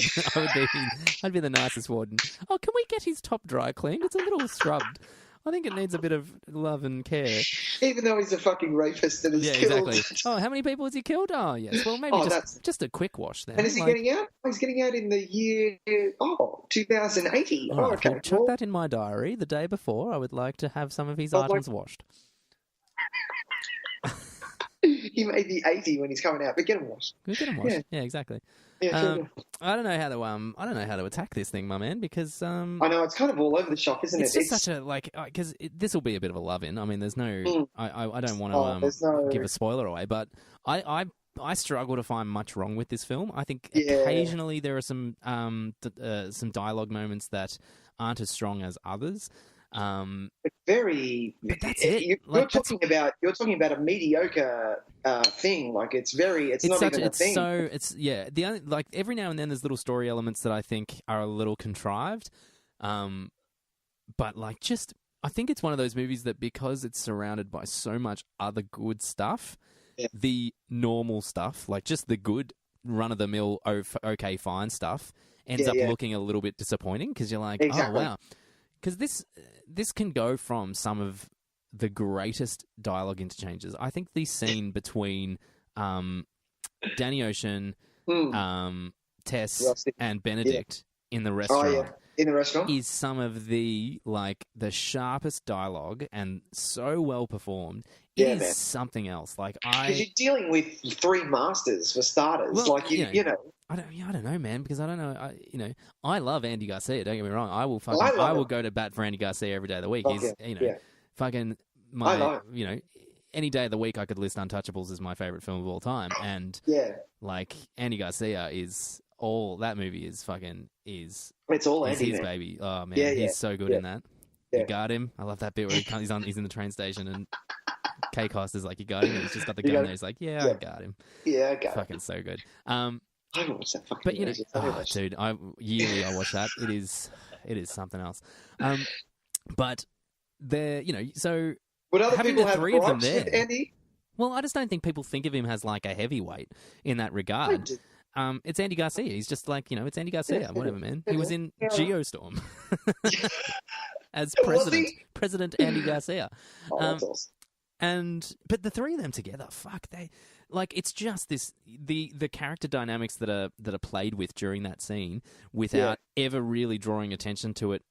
be the nicest warden. Oh, can we get his top dry cleaned? It's a little scrubbed. I think it needs a bit of love and care. Even though he's a fucking rapist and has killed. Exactly. Oh, how many people has he killed? Oh, yes. Well, maybe just a quick wash then. And is he getting out? Oh, he's getting out in the year 2080. Oh, okay. Well, chuck that in my diary. The day before, I would like to have some of his items washed. He may be 80 when he's coming out, but get him washed. Get him washed. Yeah, exactly. Yeah, I don't know how to attack this thing, my man, because I know it's kind of all over the shop, isn't it? It's just such a because this will be a bit of a love-in. I mean, there's no. I don't want to give a spoiler away, but I struggle to find much wrong with this film. I think occasionally there are some dialogue moments that aren't as strong as others. It's very. But that's it. You're talking about a mediocre thing. It's not even a thing. The only every now and then there's little story elements that I think are a little contrived, but I think it's one of those movies that because it's surrounded by so much other good stuff, the normal stuff, just the good run of the mill, okay, fine stuff, ends up looking a little bit disappointing because you're like, exactly. Oh wow. Because this can go from some of the greatest dialogue interchanges. I think the scene between Danny Ocean, Tess, Rusty, and Benedict in the restaurant. In the restaurant is some of the sharpest dialogue and so well performed. It is something else. Because you're dealing with 3 masters for starters. Well, you know. I don't know, man, because I don't know. I love Andy Garcia. Don't get me wrong. I will go to bat for Andy Garcia every day of the week. He's fucking my any day of the week I could list Untouchables as my favorite film of all time, and Andy Garcia is all that movie is fucking is. It's all Andy, his man. Baby. Oh man, he's so good in that. You got him. I love that bit where he's in the train station and Kay Costa's like, you got him. And he's just got the gun there. He's like, I got him. Yeah, I got him. Fucking so good. I haven't watched that fucking. But dude, I watch that. It is something else. But there, so would other having people the have 3 of them gripes there, with Andy? Well, I just don't think people think of him as like a heavyweight in that regard. It's Andy Garcia. He's just like, it's Andy Garcia. Whatever, man. He was in Geostorm as President Andy Garcia. That's awesome. But the three of them together, fuck, it's just this the character dynamics that are played with during that scene without ever really drawing attention to it.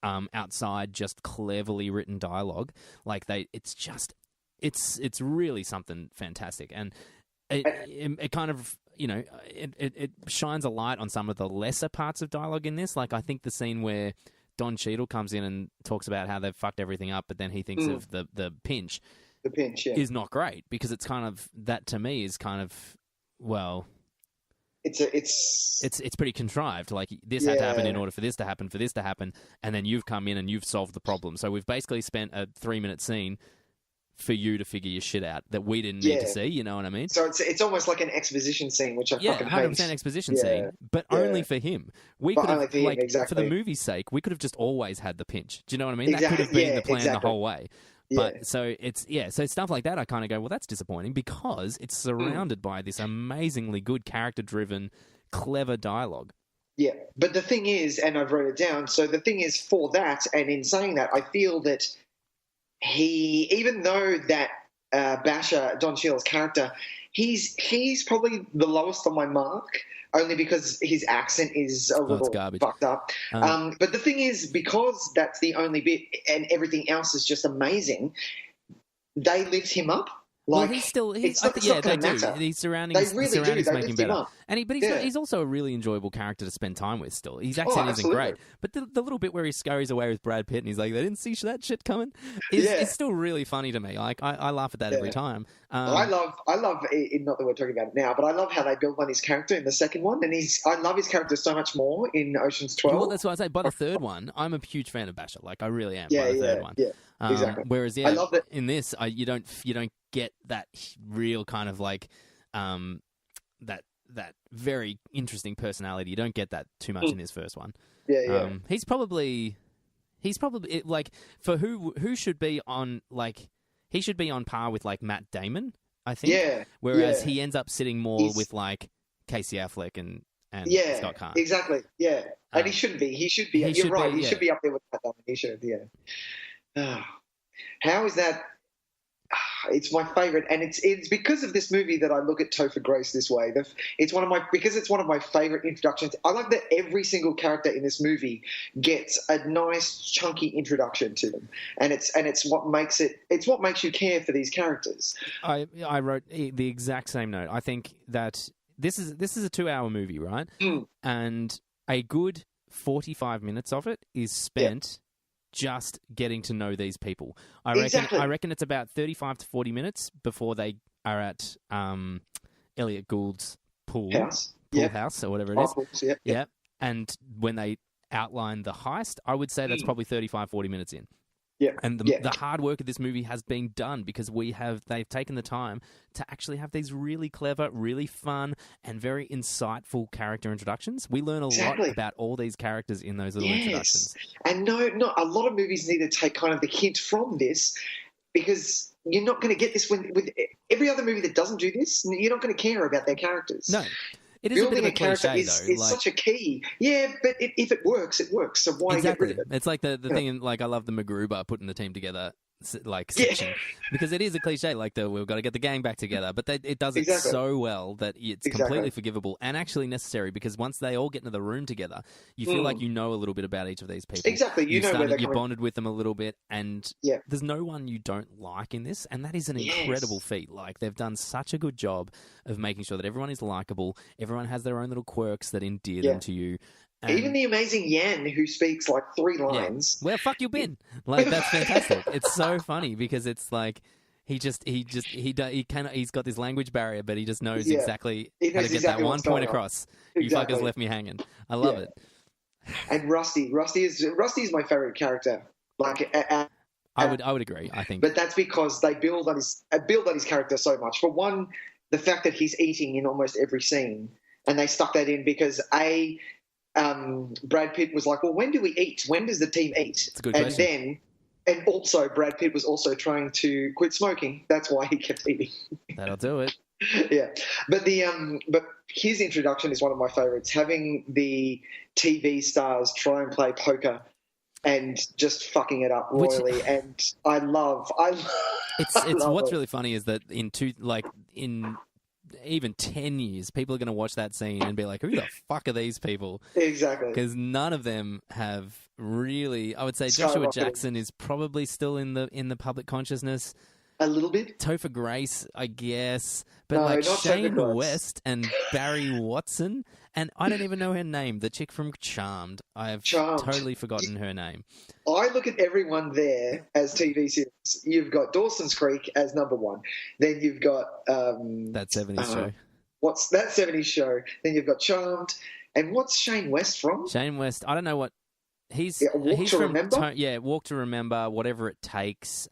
Outside just cleverly written dialogue, it's really something fantastic, and it kind of it shines a light on some of the lesser parts of dialogue in this. Like I think the scene where Don Cheadle comes in and talks about how they've fucked everything up, but then he thinks of the pinch. The pinch, yeah, is not great because it's kind of that to me is kind of It's pretty contrived. Like this had to happen in order for this to happen, and then you've come in and you've solved the problem. So we've basically spent a 3-minute scene for you to figure your shit out that we didn't need to see. You know what I mean? So it's almost like an exposition scene, which I fucking hate. 100% exposition scene, but only for him. We could have, for the movie's sake, we could have just always had the pinch. Do you know what I mean? Exactly. That could have been the plan the whole way. But so so stuff like that I kind of go, well, that's disappointing because it's surrounded by this amazingly good character-driven, clever dialogue. Yeah, but the thing is, and I've wrote it down, so the thing is for that, and in saying that, I feel that even though that Basher, Don Cheadle's character, he's probably the lowest on my mark, only because his accent is a little fucked up. But the thing is, because that's the only bit and everything else is just amazing, they lift him up. Well, he's they do. These surroundings make him better. But he's also a really enjoyable character to spend time with still. His accent isn't great. But the little bit where he scurries away with Brad Pitt and he's like, they didn't see that shit coming, it's still really funny to me. Like, I laugh at that every time. I love it, not that we're talking about it now, but I love how they build on his character in the second one. And I love his character so much more in Ocean's 12. Well, that's what I say. By the third one, I'm a huge fan of Basher. Like, I really am by the third one. Yeah, exactly. Whereas, I love that. In this, you don't get that real kind of like that very interesting personality. You don't get that too much in this first one. He's probably like for who should be on like he should be on par with like Matt Damon, I think. Yeah. Whereas he ends up sitting more with like Casey Affleck and Scott Caan. Exactly. Yeah. And he shouldn't be. He should be. You're right. He should be up there with Matt Damon. He should. Yeah. How is that? It's my favorite, and it's because of this movie that I look at Topher Grace this way. It's one of my favorite introductions. I like that every single character in this movie gets a nice chunky introduction to them, and it's what makes you care for these characters. I wrote the exact same note. I think that this is a 2-hour movie, right? And a good 45 minutes of it is spent. Just getting to know these people. I reckon it's about 35 to 40 minutes before they are at Elliot Gould's pool house or whatever it is. Yeah. And when they outline the heist, I would say that's probably 35, 40 minutes in. Yeah. And the hard work of this movie has been done because they've taken the time to actually have these really clever, really fun, and very insightful character introductions. We learn a lot about all these characters in those little introductions. And not a lot of movies need to take kind of the hint from this because you're not going to get this with every other movie that doesn't do this. You're not going to care about their characters. No. It is building a bit of a cliche, though. It's such a key. Yeah, but if it works, it works. So why get rid of it? It's like the thing in, like, I love the MacGruber putting the team together, like, section. Because it is a cliche, like, we've got to get the gang back together. But it does it so well that it's completely forgivable and actually necessary because once they all get into the room together, you feel like you know a little bit about each of these people. Exactly. You know where they're coming. Bonded with them a little bit and there's no one you don't like in this. And that is an incredible feat. Like, they've done such a good job of making sure that everyone is likable. Everyone has their own little quirks that endear them to you. Even the amazing Yan, who speaks like 3 lines. Where fuck you been? Like, that's fantastic. It's so funny because it's like he's got this language barrier, but he just knows exactly how to get that one point across. You fuckers left me hanging. I love it. And Rusty is my favorite character. Like, I would agree. I think, but that's because they build on his character so much. For one, the fact that he's eating in almost every scene, and they stuck that in because Brad Pitt was like, well, when do we eat? When does the team eat? It's a good question. Then And also, Brad Pitt was also trying to quit smoking. That's why he kept eating. That'll do it. Yeah, but but his introduction is one of my favorites. Having the TV stars try and play poker and just fucking it up royally, and I love. It's what's really funny is that in even 10 years, people are going to watch that scene and be like, who the fuck are these people? Exactly. Because none of them have really... I would say Joshua Jackson is probably still in the public consciousness. A little bit. Topher Grace, I guess. But Shane West and Barry Watson... And I don't even know her name, the chick from Charmed. I have totally forgotten her name. I look at everyone there as TV series. You've got Dawson's Creek as number one. Then you've got... That 70s show. What's that 70s show? Then you've got Charmed. And what's Shane West from? Shane West, I don't know what... He's Walk to Remember? Walk to Remember, Whatever It Takes,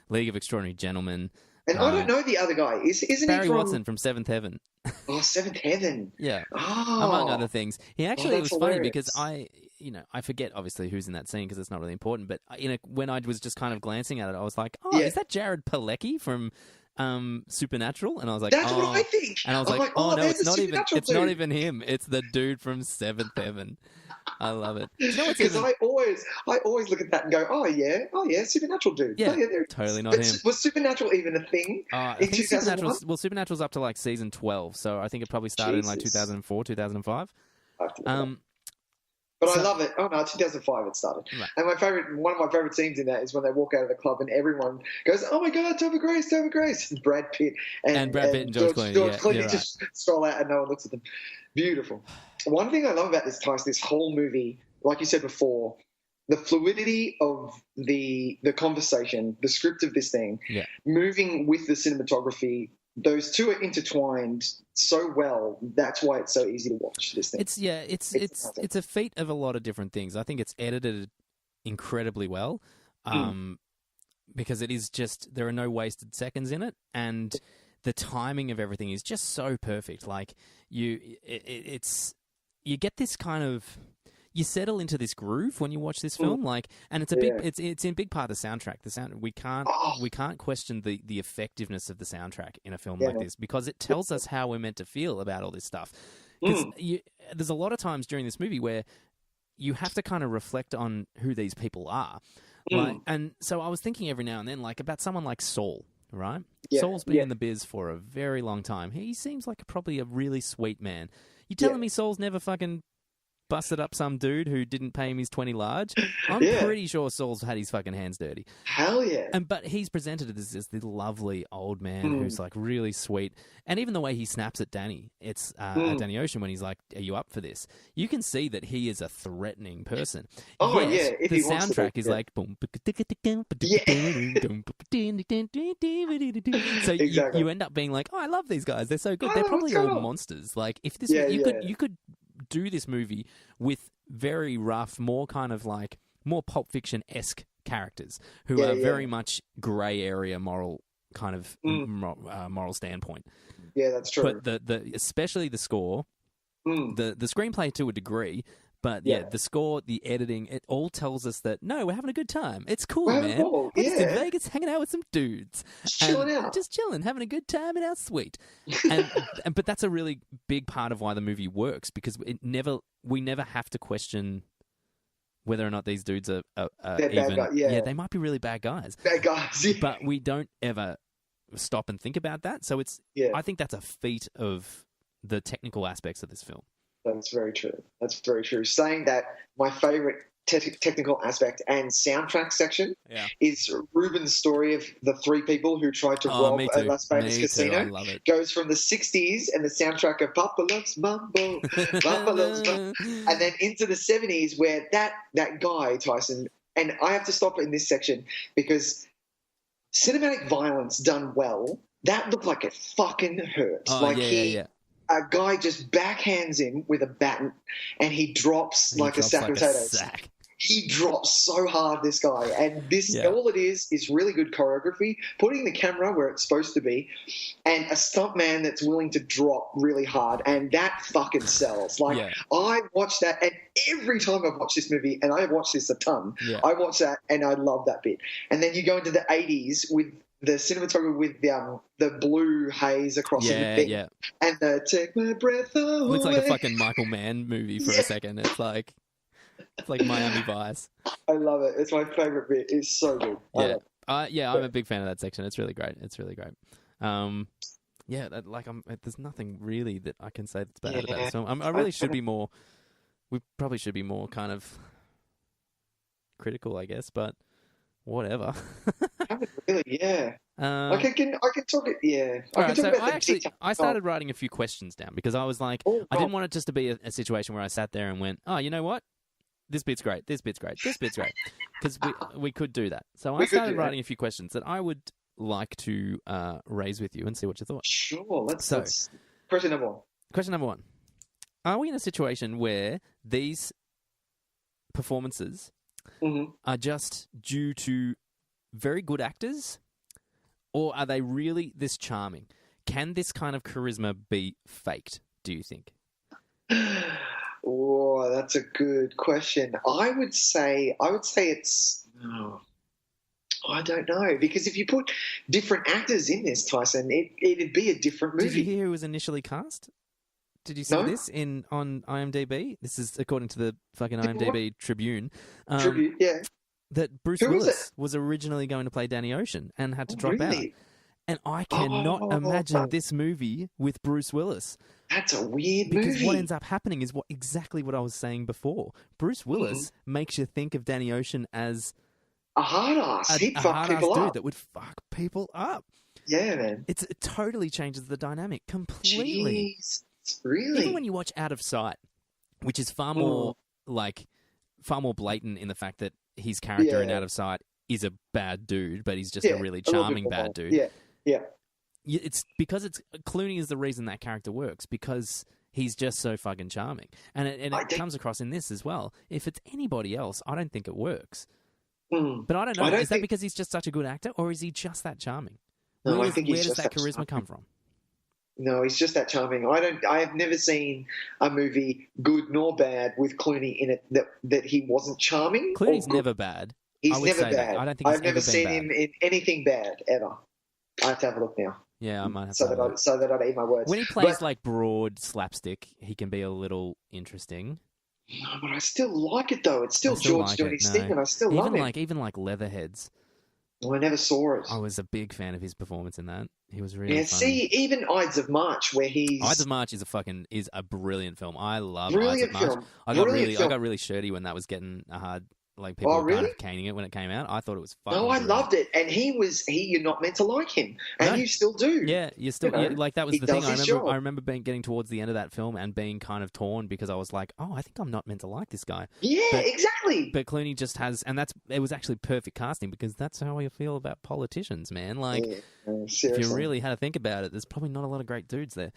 League of Extraordinary Gentlemen. And I don't know the other guy. Isn't Barry he from... Watson from Seventh Heaven. Oh, Seventh Heaven. Yeah. Oh. Among other things. He actually, it was funny hilarious. because I forget obviously who's in that scene because it's not really important, but when I was just kind of glancing at it, I was like, is that Jared Padalecki from Supernatural? And I was like, that's what I think. And I was like, no, it's not even him. It's the dude from Seventh Heaven. I love it. Because I always look at that and go, oh yeah, Supernatural dude. Yeah, oh, yeah totally not him. Was Supernatural even a thing in 2001? Supernatural, up to like season 12, so I think it probably started in like 2004, 2005. But I love it. Oh no, 2005 it started. Right. And one of my favorite scenes in that is when they walk out of the club and everyone goes, "Oh my God, Topher Grace!" And Brad Pitt and George Clooney. George Clooney just stroll out and no one looks at them. Beautiful. One thing I love about this whole movie, like you said before, the fluidity of the conversation, the script of this thing, moving with the cinematography. Those two are intertwined so well. That's why it's so easy to watch this thing. It's a feat of a lot of different things. I think it's edited incredibly well, because it is just there are no wasted seconds in it, and the timing of everything is just so perfect. Like you get this kind of. You settle into this groove when you watch this film, and it's it's in big part the soundtrack. We can't question the effectiveness of the soundtrack in a film like this because it tells us how we're meant to feel about all this stuff. Because there's a lot of times during this movie where you have to kind of reflect on who these people are, and so I was thinking every now and then about someone like Saul, right? Yeah, Saul's been in the biz for a very long time. He seems like probably a really sweet man. You telling me Saul's never fucking busted up some dude who didn't pay him his 20 large? I'm pretty sure Saul's had his fucking hands dirty. Hell yeah. But he's presented as this lovely old man who's like really sweet. And even the way he snaps at Danny, it's Danny Ocean when he's like, "Are you up for this?" You can see that he is a threatening person. Oh yeah, if the he wants soundtrack to, is like boom. So you end up being like, "Oh, I love these guys. They're so good. They're probably all monsters." Like if this you could do this movie with very rough, more kind of like more Pulp Fiction-esque characters who are very much grey area moral kind of moral standpoint. Yeah, that's true. But especially the score, the screenplay to a degree, but the score, the editing, it all tells us that no, we're having a good time. It's cool, man. We're just in Vegas hanging out with some dudes. Just chilling, having a good time in our suite. But that's a really big part of why the movie works because we never have to question whether or not these dudes are even. Bad guys, they might be really bad guys. Bad guys. But we don't ever stop and think about that. So I think that's a feat of the technical aspects of this film. That's very true. That's very true. Saying that, my favorite technical aspect and soundtrack section is Ruben's story of the three people who tried to rob a Las Vegas casino. I love it. Goes from the 60s and the soundtrack of Papa Loves Mambo, Papa Loves Mambo, and then into the 70s where that guy, Tyson, and I have to stop in this section because cinematic violence done well, that looked like it fucking hurt. A guy just backhands him with a baton and he drops like a sack of potatoes. He drops so hard, this guy. And all it is really good choreography, putting the camera where it's supposed to be, and a stuntman that's willing to drop really hard. And that fucking sells. Like, I watch that, and every time I've watched this movie, and I've watched this a ton, I watch that, and I love that bit. And then you go into the 80s with the cinematography with the blue haze across everything. Yeah. And the take my breath away. It looks like a fucking Michael Mann movie for a second. It's like Miami Vice. I love it. It's my favourite bit. It's so good. I'm a big fan of that section. It's really great. There's nothing really that I can say that's bad about this film. I really should be more. We probably should be more kind of critical, I guess, but whatever. I haven't really, I can talk it, I started writing a few questions down because I was like, I didn't want it just to be a situation where I sat there and went, oh, you know what? This bit's great. This bit's great. This bit's great. Because we could do that. So I started writing a few questions that I would like to raise with you and see what you thought. Sure. Let's question number one. Question number one. Are we in a situation where these performances are just due to very good actors, or are they really this charming? Can this kind of charisma be faked, do you think? Oh, that's a good question. I would say it's... No. I don't know, because if you put different actors in this, Tyson, it'd be a different movie. Did you hear who was initially cast? Did you see this on IMDb? This is according to the fucking IMDb Tribune. That Bruce Willis was originally going to play Danny Ocean and had to drop out. And I cannot imagine this movie with Bruce Willis. That's a weird movie. Because what ends up happening is exactly what I was saying before. Bruce Willis makes you think of Danny Ocean as a hard-ass. He'd fuck people dude up. that would fuck people up. Yeah, man. It totally changes the dynamic completely. Jeez. Really? Even when you watch Out of Sight, which is far more blatant in the fact that his character in Out of Sight is a bad dude, but he's just a really charming bad dude. Yeah. It's because Clooney is the reason that character works, because he's just so fucking charming. And it comes across in this as well. If it's anybody else, I don't think it works. But I don't know. Is that because he's just such a good actor, or is he just that charming? No, where I think does that charisma come from? No, he's just that charming. I have never seen a movie, good nor bad, with Clooney in it that he wasn't charming. Clooney's never bad. He's never bad. I don't think I've never seen him in anything bad ever. I have to have a look now. Yeah, I might have so that I eat my words. When he plays like broad slapstick, he can be a little interesting. No, but I still like it though. It's still George doing his thing, and I still love it. Even like Leatherheads. Well, I never saw it. I was a big fan of his performance in that. He was really funny. See, even Ides of March, where he's... Ides of March is a brilliant film. I love Ides of March. I got really shirty when that was getting a hard... Like, people were kind of caning it when it came out. I thought it was fucking I loved it. And you're not meant to like him. And you still do. Yeah, you still... like, that was the thing. I remember getting towards the end of that film and being kind of torn because I was like, oh, I think I'm not meant to like this guy. Yeah, exactly. But Clooney just has... And it was actually perfect casting because that's how I feel about politicians, man. Like, if you really had to think about it, there's probably not a lot of great dudes there.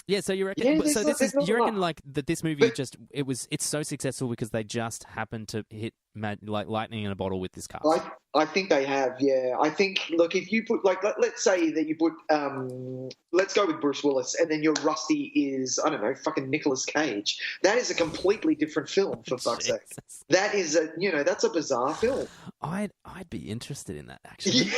Yeah, so you reckon? You reckon like that? This movie it's so successful because they just happened to hit like lightning in a bottle with this cast. I think they have. Yeah, I think. Look, if you put let's say that you put let's go with Bruce Willis, and then your Rusty is fucking Nicolas Cage. That is a completely different film, for fuck's sake. That is that's a bizarre film. I'd be interested in that actually.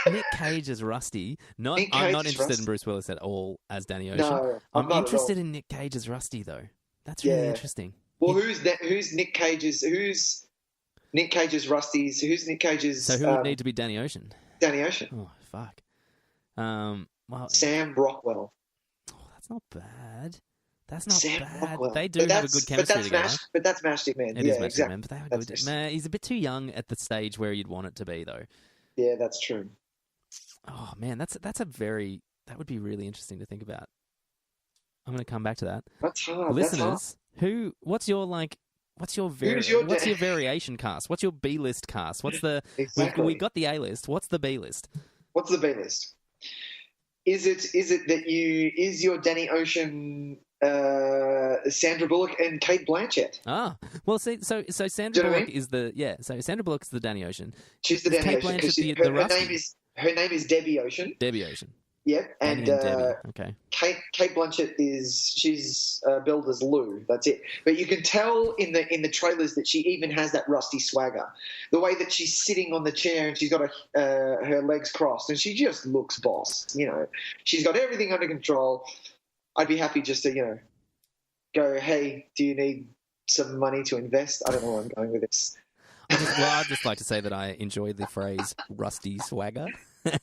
Nick Cage as Rusty. I'm not interested in Bruce Willis at all as Danny Ocean. No, I'm interested in Nick Cage as Rusty though. That's really interesting. Well, who's Nick Cage's? Who's Nick Cage's Rusty's? Who's Nick Cage's? So who would need to be Danny Ocean? Danny Ocean. Oh fuck. Well, Sam Rockwell. Oh, that's not bad. That's not Sam bad. Rockwell. They do have a good chemistry together. But that's Matchstick Man. It is Matchstick Man, but they are good. Man, he's a bit too young at the stage where you'd want it to be, though. Yeah, that's true. Oh man, that would be really interesting to think about. I'm going to come back to that. That's hard. Listeners, what's your variation cast? What's your B-list cast? What's the we got the A-list. What's the B-list? What's the B-list? Is it that is your Danny Ocean Sandra Bullock and Cate Blanchett. Ah, well, see, so Sandra Bullock is Sandra Bullock's the Danny Ocean. She's the Danny Ocean. Her name is Debbie Ocean. Debbie Ocean. Yep, and Debbie. Okay. Cate Blanchett she's billed as Lou. That's it. But you can tell in the trailers that she even has that rusty swagger. The way that she's sitting on the chair and she's got her legs crossed and she just looks boss. She's got everything under control. I'd be happy just to go, hey, do you need some money to invest? I don't know where I'm going with this. I'd just like to say that I enjoy the phrase "rusty swagger."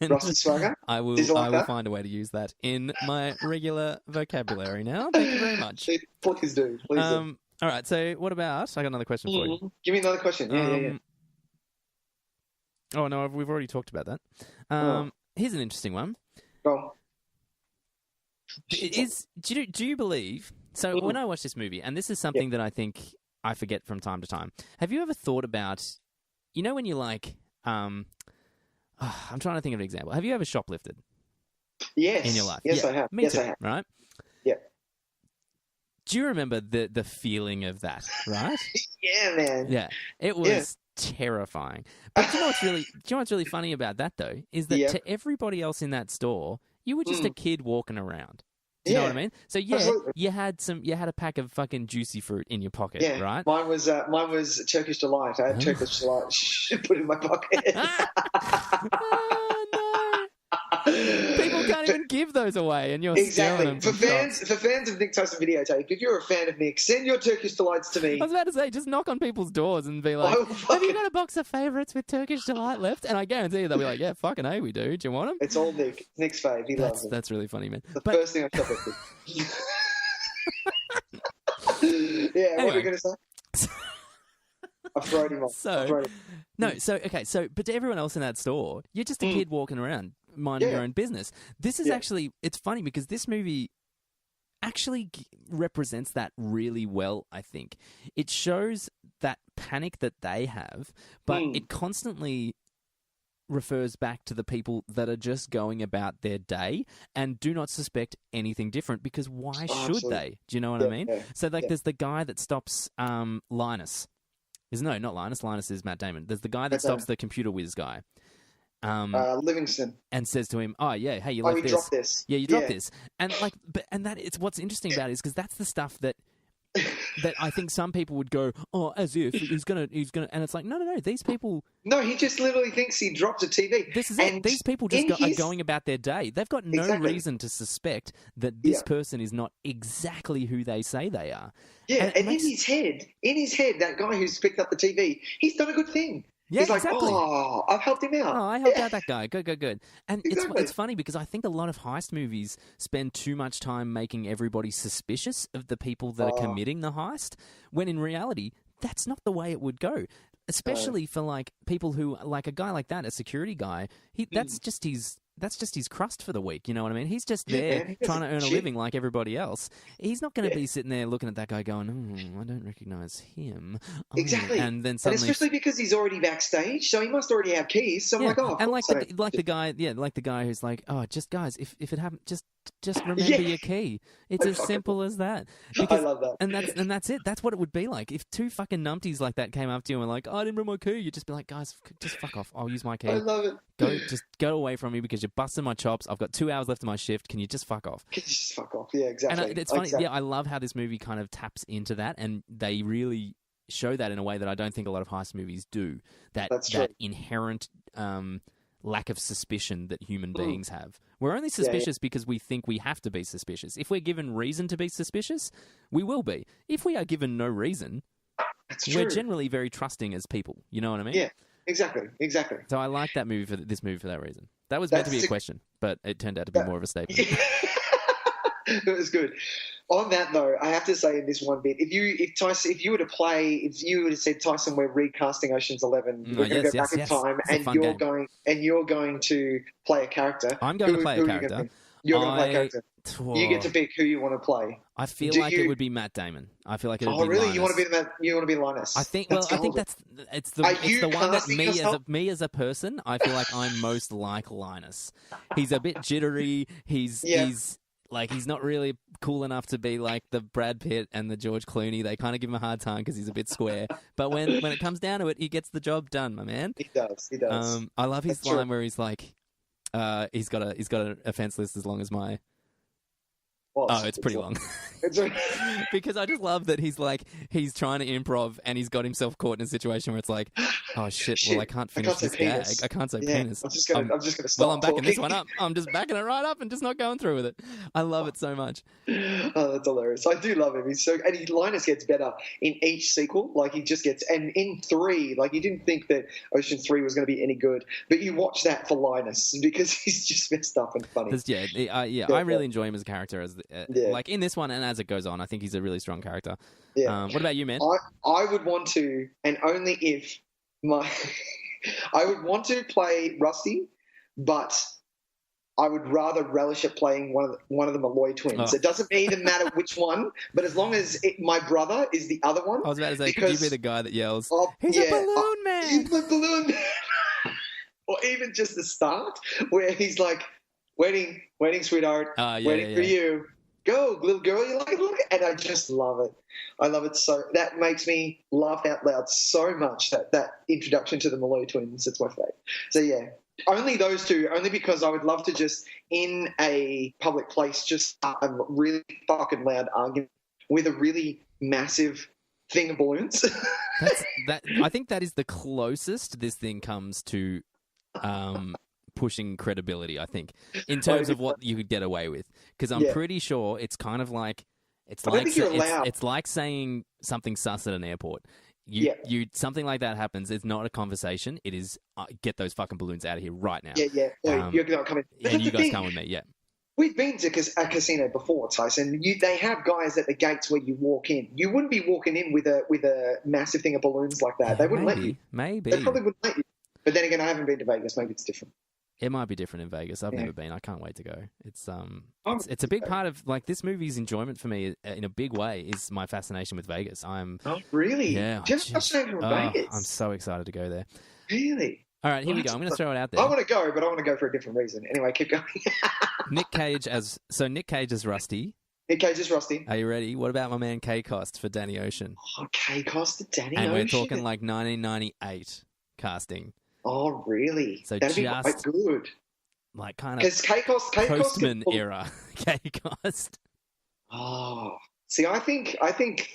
Rusty swagger? I will find a way to use that in my regular vocabulary now. Thank you very much. Please do. All right, so what about... I got another question for you. Give me another question. Yeah. Oh, no, we've already talked about that. Here's an interesting one. Go. Do you believe... So when I watch this movie, and this is something that I think I forget from time to time, have you ever thought about... when you're like... I'm trying to think of an example. Have you ever shoplifted? Yes. In your life? Yes, I have. Me too, I have. Right? Yeah. Do you remember the feeling of that, right? Yeah, man. Yeah. It was terrifying. But do you know what's really funny about that, though, is that to everybody else in that store, you were just a kid walking around. Do you know what I mean? So absolutely. you had a pack of fucking juicy fruit in your pocket, right? Mine was Turkish Delight. I had Turkish Delight put in my pocket. Oh, no. People can't even give those away, and you're exactly stealing them for fans of Nick Tyson Videotape. If you're a fan of Nick, send your Turkish Delights to me. I was about to say, just knock on people's doors and be like, "Have you got a box of favourites with Turkish Delight left?" And I guarantee you, they'll be like, "Yeah, fucking hey, we do. Do you want them?" It's all Nick. Nick's fave. He loves them. That's really funny, man. The first thing I shop at. Yeah. Anyway. What were you going to say? I've thrown him off. But to everyone else in that store, you're just a kid walking around, minding your own business. This is actually, it's funny because this movie actually represents that really well, I think. It shows that panic that they have, but it constantly refers back to the people that are just going about their day and do not suspect anything different, because why should they? Do you know what I mean? So there's the guy that stops Linus. No, not Linus. Linus is Matt Damon. There's the guy that stops the computer whiz guy. Livingston. And says to him, "Oh yeah, hey, you left this. Dropped this. Yeah, you dropped this." And it's what's interesting about it is because that's the stuff that I think some people would go, "Oh, as if he's gonna," and it's like, no, these people. No, he just literally thinks he dropped a TV. This is it. These people just are going about their day. They've got no reason to suspect that this person is not exactly who they say they are. Yeah, and in his head, that guy who's picked up the TV, he's done a good thing. Yeah, he's like, exactly. Oh, I've helped him out. Oh, I helped out that guy. Good. And it's funny because I think a lot of heist movies spend too much time making everybody suspicious of the people that are committing the heist, when in reality, that's not the way it would go. Especially for like people who, like a guy like that, a security guy, that's just his crust for the week, you know what I mean? He's just there trying to earn a living like everybody else. He's not going to be sitting there looking at that guy going, I don't recognise him. Exactly. And then suddenly... And especially because he's already backstage, so he must already have keys. So I'm like, and like the guy who's like, oh, just guys, if it happened, just remember your key. It's as simple as that. I love that. And that's it. That's what it would be like. If two fucking numpties like that came up to you and were like, oh, I didn't remember my key, you'd just be like, guys, just fuck off. I'll use my key. I love it. Just go away from me because you're busting my chops. I've got 2 hours left of my shift. Can you just fuck off? Yeah, exactly. And it's funny. Exactly. Yeah, I love how this movie kind of taps into that, and they really show that in a way that I don't think a lot of heist movies do. That inherent lack of suspicion that human beings have. We're only suspicious because we think we have to be suspicious. If we're given reason to be suspicious, we will be. If we are given no reason, we're generally very trusting as people. You know what I mean? Yeah, exactly. So I like that movie this movie for that reason. That was meant to be a question, but it turned out to be more of a statement. It was good. On that though, I have to say in this one bit, if you would have said, Tyson, we're recasting Ocean's 11, we're going to go back in time, and you're going to play a character. I'm going to play a character. You're going to play a character. You get to pick who you want to play. I feel like it would be Matt Damon. I feel like it would be really? Linus. You want to be Linus? I think the one that me as a person, I feel like I'm most like Linus. He's a bit jittery. He's Like, he's not really cool enough to be like the Brad Pitt and the George Clooney. They kind of give him a hard time because he's a bit square. But when it comes down to it, he gets the job done, my man. He does. I love his line where he's like, he's got an offense list as long as my... it's pretty long. Because I just love that he's trying to improv and he's got himself caught in a situation where it's like, oh shit, well, I can't finish this gag. I can't say penis. I'm just gonna stop. Well, I'm backing this one up. I'm just backing it right up and just not going through with it. I love it so much. Oh, that's hilarious. I do love him. And Linus gets better in each sequel. Like, he just gets, and in 3, like, you didn't think that Ocean 3 was going to be any good, but you watch that for Linus because he's just messed up and funny. I really enjoy him as a character. Like in this one and as it goes on, I think he's a really strong character. Yeah. What about you, man? I would want to, and only if I would want to play Rusty, but I would rather relish at playing one of the Malloy twins. It doesn't even matter which one, but as long as my brother is the other one. I was about to say, could you be the guy that yells, he's a balloon man? He's a balloon man. Or even just the start where he's like, waiting, sweetheart, waiting for you. Go, little girl, you like it? And I just love it. I love it so. That makes me laugh out loud so much, that introduction to the Malloy twins. It's my favourite. So, yeah, only those two, only because I would love to just, in a public place, just start a really fucking loud argument with a really massive thing of balloons. I think that is the closest this thing comes to pushing credibility, I think, in terms of what you could get away with. Because I'm pretty sure it's kind of like it's like saying something sus at an airport. Something like that happens. It's not a conversation. It is get those fucking balloons out of here right now. You're not coming. And you guys come with me. Yeah. We've been to a casino before, Tyson. They have guys at the gates where you walk in. You wouldn't be walking in with a massive thing of balloons like that. They wouldn't let you. Maybe. They probably wouldn't let you. But then again, I haven't been to Vegas. Maybe it's different. It might be different in Vegas. I've never been. I can't wait to go. It's a big part of like this movie's enjoyment for me in a big way is my fascination with Vegas. Oh, really? Yeah. Just fascinated with Vegas. I'm so excited to go there. Really? All right, here we go. I'm going to throw it out there. I want to go, but I want to go for a different reason. Anyway, keep going. Nick Cage as Rusty. Nick Cage is Rusty. Are you ready? What about my man K-Cost for Danny Ocean? Oh, K-Cost to Danny Ocean. And we're talking like 1998 casting. Oh, really? So that'd be quite good. Like kind of because K-Cost Postman era K-Cost. Oh, see, I think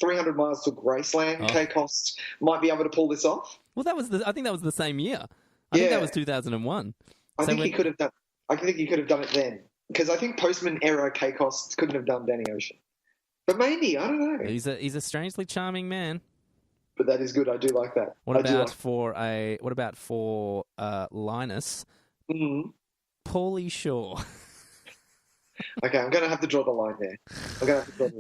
300 Miles to Graceland. K-Cost might be able to pull this off. Well, I think that was the same year. I think that was 2001. I think he could have done. I think he could have done it then because I think Postman era K-Cost couldn't have done Danny Ocean. But maybe I don't know. He's a strangely charming man. But that is good. I do like that. What about for Linus? Mm-hmm. Pauly Shore. Okay, I'm going to have to draw the line there.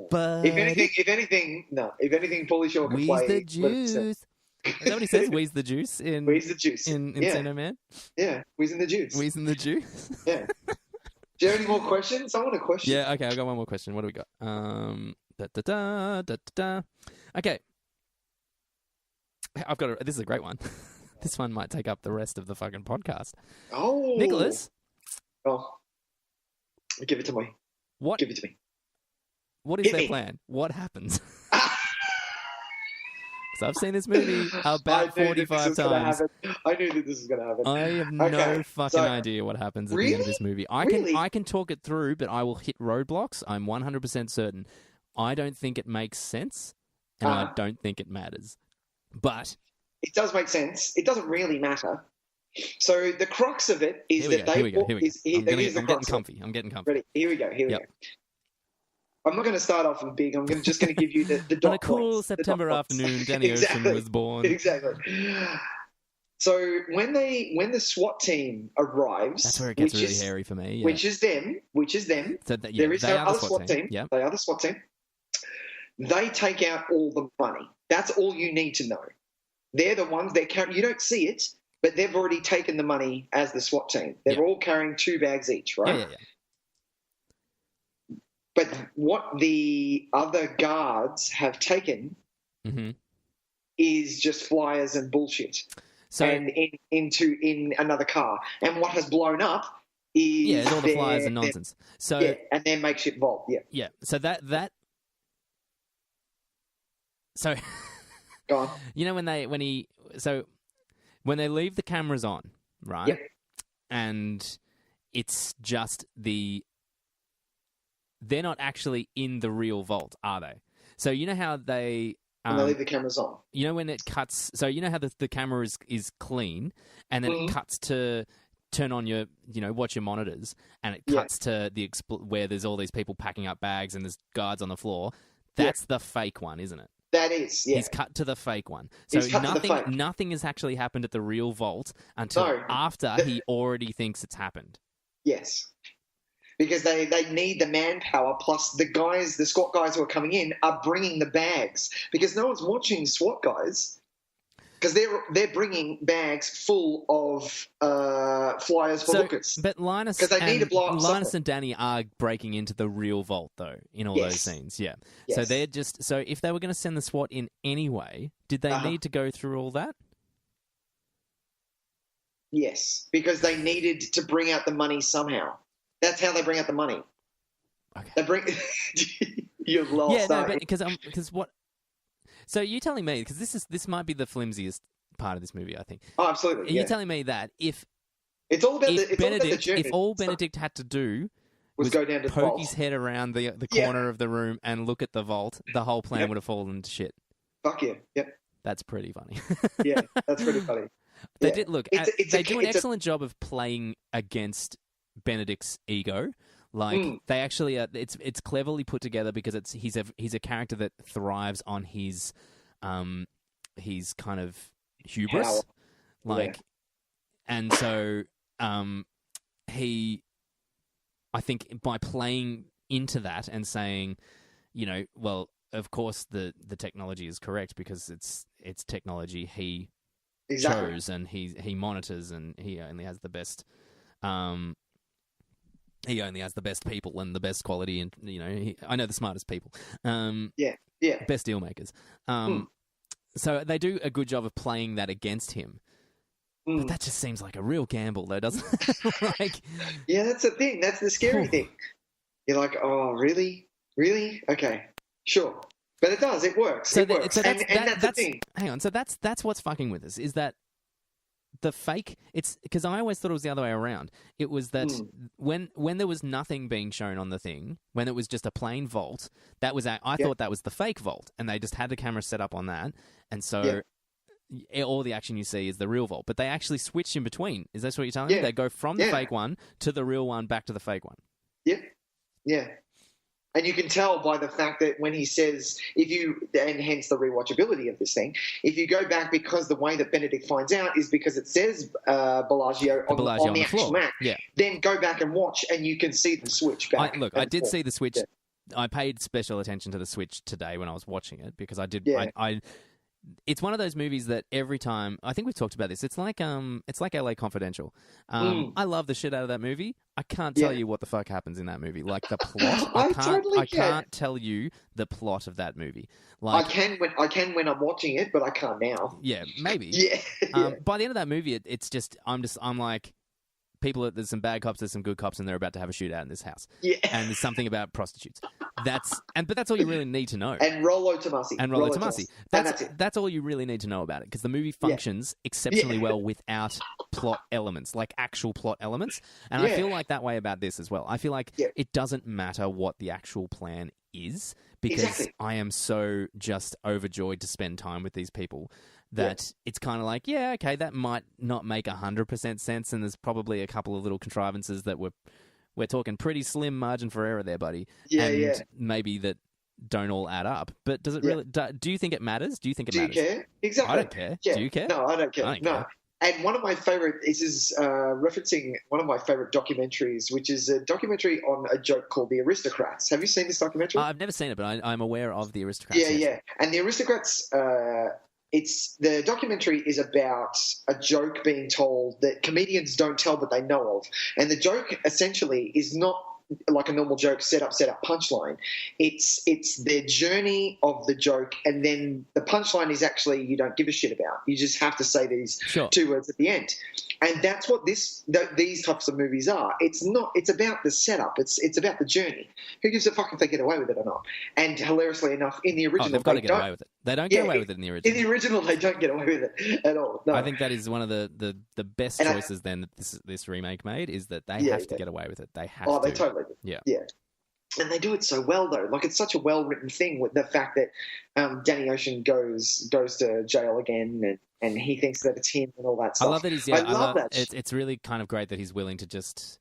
But if anything, Pauly Shore can play. The juice. Is that what he says? Wheeze the juice in. Wheeze the juice in Saint Man. Yeah, wheezing the juice. Wheezing the juice. Yeah. Do you have any more questions? I want a question. Yeah. Okay, I got one more question. What do we got? Okay. This is a great one. This one might take up the rest of the fucking podcast. Oh, Nicholas. Oh, give it to me. What? Give it to me. What is their plan? What happens? Because I've seen this movie about 45 times. I knew that this was going to happen. I have no fucking idea what happens at the end of this movie. I can talk it through, but I will hit roadblocks. I'm 100% certain. I don't think it makes sense, and I don't think it matters. But it does make sense. It doesn't really matter. So the crux of it is that Here we go. I'm getting comfy. Ready? Here we go. I'm not going to start off big. I'm just going to give you the dot On a cool September afternoon, Danny Ocean was born. Exactly. So when the SWAT team arrives, that's where it gets really hairy for me. Yeah. Which is them. So there is no other SWAT team. Yeah. They are the SWAT team. They take out all the money. That's all you need to know. They're the ones you don't see it, but they've already taken the money as the SWAT team. They're all carrying 2 bags each, right? Yeah. But what the other guards have taken is just flyers and bullshit, in another car. And what has blown up is all the flyers and nonsense. So and their makeshift vault. Yeah. So that. So. Go on. You know when they leave the cameras on, right? Yep. And it's just they're not actually in the real vault, are they? So you know how they when they leave the cameras on. You know when it cuts. So you know how the camera is clean, and then it cuts to turn on your watch your monitors, and it cuts to the where there's all these people packing up bags and there's guards on the floor. That's the fake one, isn't it? That is, yeah. He's cut to the fake one. So nothing has actually happened at the real vault until after he already thinks it's happened. Yes. Because they need the manpower, plus the SWAT guys who are coming in are bringing the bags. Because no one's watching SWAT guys. Because they're bringing bags full of flyers for lookers. But Linus and Danny are breaking into the real vault, though, in all those scenes. Yeah. Yes. So they're just if they were going to send the SWAT in anyway, did they need to go through all that? Yes, because they needed to bring out the money somehow. That's how they bring out the money. Okay. They bring. You've lost. Yeah, no, but because what. So you're telling me, because this might be the flimsiest part of this movie, I think. Oh, absolutely. You're telling me that if all Benedict had to do was go down to poke his head around the corner of the room and look at the vault, the whole plan would have fallen to shit. Fuck yeah. Yep. That's pretty funny. Yeah, that's pretty funny. They did look. They do an excellent job of playing against Benedict's ego. Like they actually, it's cleverly put together because he's a character that thrives on his kind of hubris, and so I think by playing into that and saying, well, of course the technology is correct because it's technology he chose and he monitors and he only has the best. He only has the best people and the best quality, and I know the smartest people. Best deal makers. So they do a good job of playing that against him. But that just seems like a real gamble, though, doesn't it? Yeah, that's the thing. That's the scary thing. You're like, oh, really, really? Okay, sure. But it does. It works. It works. So that's the thing. Hang on. So that's what's fucking with us. Is that the fake? It's because I always thought it was the other way around. It was that when there was nothing being shown on the thing, when it was just a plain vault, I thought that was the fake vault, and they just had the camera set up on that, and so all the action you see is the real vault. But they actually switch in between. Is that what you're telling me? They go from the fake one to the real one, back to the fake one. Yeah. And you can tell by the fact that when he says, and hence the rewatchability of this thing, if you go back, because the way that Benedict finds out is because it says Bellagio on the actual map, then go back and watch and you can see the switch back. I did see the switch. I paid special attention to the switch today when I was watching it because I did. It's one of those movies that every time, I think we've talked about this, it's like LA Confidential. I love the shit out of that movie. I can't tell you what the fuck happens in that movie. Like the plot, I can't tell you the plot of that movie. Like I can when I'm watching it, but I can't now. Yeah, maybe. By the end of that movie, it's just I'm like, there's some bad cops, there's some good cops, and they're about to have a shootout in this house. Yeah. And there's something about prostitutes. But that's all you really need to know. And Rollo Tomasi. That's all you really need to know about it, because the movie functions exceptionally well without plot elements, like actual plot elements. And I feel like that way about this as well. I feel like it doesn't matter what the actual plan is, because I am so just overjoyed to spend time with these people that it's kind of like, okay, that might not make 100% sense, and there's probably a couple of little contrivances that we're talking pretty slim margin for error there, buddy. Maybe that don't all add up. But does it really? Do you think it matters? Do you think it matters? Do you care? Exactly. I don't care. Do you care? No, I don't care. No. And one of my favorite, this is referencing one of my favorite documentaries, which is a documentary on a joke called The Aristocrats. Have you seen this documentary? I've never seen it, but I'm aware of The Aristocrats. Yeah. And The Aristocrats, the documentary is about a joke being told that comedians don't tell but they know of. And the joke essentially is not like a normal joke, set up, punchline. It's their journey of the joke, and then the punchline is actually you don't give a shit about. You just have to say these two words at the end. And that's what these types of movies are. It's not. It's about the setup. It's about the journey. Who gives a fuck if they get away with it or not? And hilariously enough, in the original, they've got to get away with it. They don't get away with it in the original. In the original, they don't get away with it at all. No. I think that is one of the best choices then that this remake made, is that they have to get away with it. They have to. Oh, they totally do. Yeah. And they do it so well, though. Like, it's such a well-written thing with the fact that Danny Ocean goes to jail again, and he thinks that it's him and all that stuff. I love that he's. I love that. It's really kind of great that he's willing to just.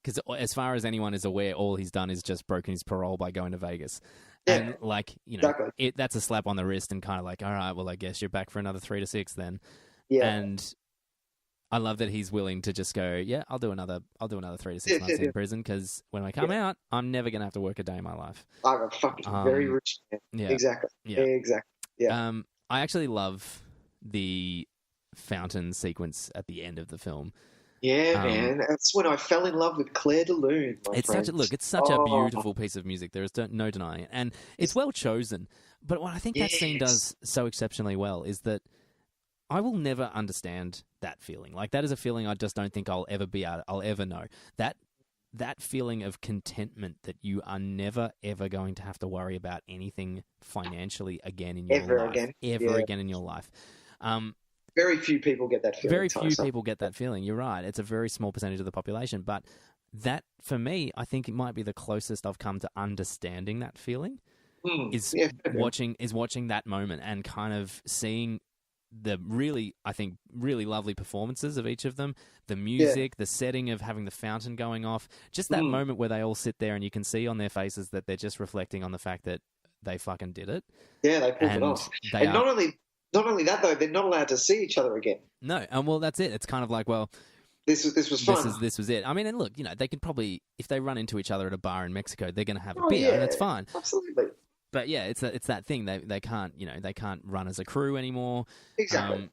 Because as far as anyone is aware, all he's done is just broken his parole by going to Vegas. Yeah, and, like, you know, that's a slap on the wrist and kind of like, all right, well, I guess you're back for another 3 to 6 then. Yeah. And I love that he's willing to just go, yeah, I'll do another 3 to 6 months in prison, because when I come out, I'm never going to have to work a day in my life. I'm a fucking very rich man. Yeah. Exactly. Yeah. Exactly. Yeah. I actually love the fountain sequence at the end of the film. Yeah, man. That's when I fell in love with Claire de Lune. It's such a beautiful piece of music. There is no denying it. And it's well chosen. But what I think that scene does so exceptionally well is that I will never understand that feeling. Like, that is a feeling I just don't think I'll ever know. That feeling of contentment that you are never, ever going to have to worry about anything financially again in your life. Ever again in your life. Very few people get that feeling. Very few people get that feeling. You're right. It's a very small percentage of the population. But that, for me, I think it might be the closest I've come to understanding that feeling. Is watching that moment and kind of seeing the really lovely performances of each of them, the music, the setting of having the fountain going off, just that moment where they all sit there and you can see on their faces that they're just reflecting on the fact that they fucking did it. Yeah, they pulled it off. And not only that, though, they're not allowed to see each other again. No, and well, that's it. It's kind of like, well, this was fun. This was it. I mean, and look, you know, they could probably, if they run into each other at a bar in Mexico, they're going to have a beer, and it's fine. Absolutely. But yeah, it's that thing. They can't run as a crew anymore. Exactly.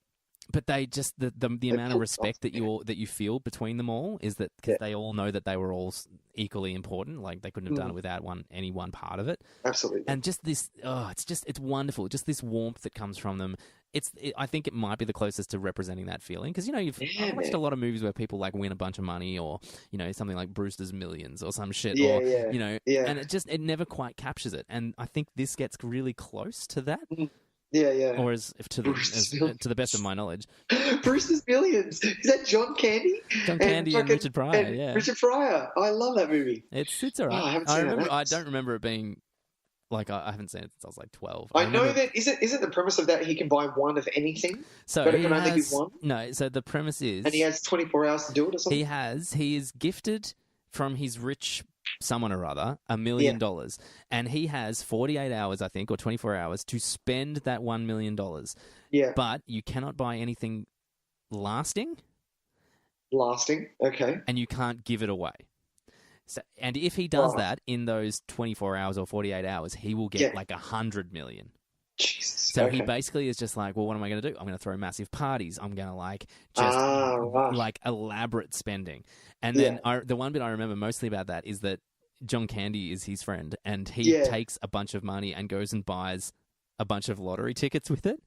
But they just the amount of respect that you feel between them all is that because they all know that they were all equally important. Like, they couldn't have done it without any one part of it. Absolutely. And just this, it's wonderful. Just this warmth that comes from them. I think it might be the closest to representing that feeling, because, you know, I've watched a lot of movies where people like win a bunch of money, or, you know, something like Brewster's Millions or some shit, you know, and it never quite captures it. And I think this gets really close to that. Yeah. Or to the best of my knowledge. Brewster's Millions. Is that John Candy? John Candy and Richard Pryor. Richard Pryor. I love that movie. It's all right. I don't remember it being. Like, I haven't seen it since I was like 12. I know that isn't the premise of that he can buy one of anything, but it can only be one? No, so the premise is... And he has 24 hours to do it or something? He is gifted from his rich someone or other $1 million, and he has 48 hours, I think, or 24 hours to spend that $1 million. Yeah. But you cannot buy anything lasting. Okay. And you can't give it away. So, and if he does that in those 24 hours or 48 hours, he will get like 100 million. Jesus. So he basically is just like, well, what am I going to do? I'm going to throw massive parties. I'm going to like elaborate spending. And then the one bit I remember mostly about that is that John Candy is his friend, and he takes a bunch of money and goes and buys a bunch of lottery tickets with it.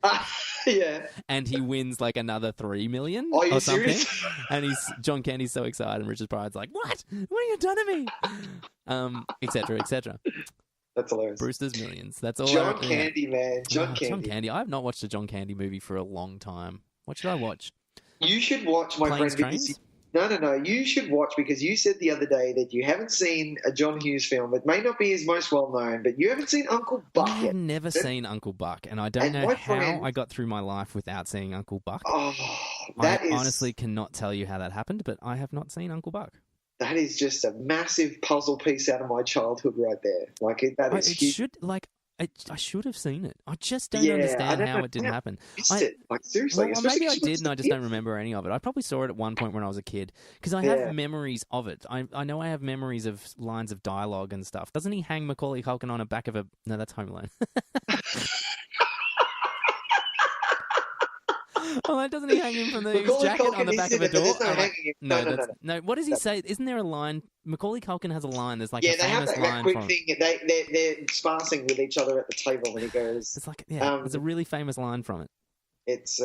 And he wins like another 3 million or something. Serious? And John Candy's so excited, and Richard Pryor's like, what have you done to me? Et cetera, et cetera. That's hilarious. Brewster's Millions. That's all. John Candy, man. John Candy. I have not watched a John Candy movie for a long time. What should I watch? You should watch, my friend. No. You should watch, because you said the other day that you haven't seen a John Hughes film. It may not be his most well-known, but you haven't seen Uncle Buck yet. I've never seen Uncle Buck, and I don't know how I got through my life without seeing Uncle Buck. I honestly cannot tell you how that happened, but I have not seen Uncle Buck. That is just a massive puzzle piece out of my childhood right there. Like, that is huge. I should have seen it. I just don't understand how it didn't happen. Seriously. Well, maybe I did, and I just don't remember any of it. I probably saw it at one point when I was a kid, because I have memories of it. I know I have memories of lines of dialogue and stuff. Doesn't he hang Macaulay Culkin on a back of a... No, that's Home Alone. Oh, doesn't he hang him from his jacket on the back of a door? No. What does he say? Isn't there a line? Macaulay Culkin has a line. There's like a famous line. Yeah, they have that quick thing. They're sparsing with each other at the table when he goes. It's like there's a really famous line from it. It's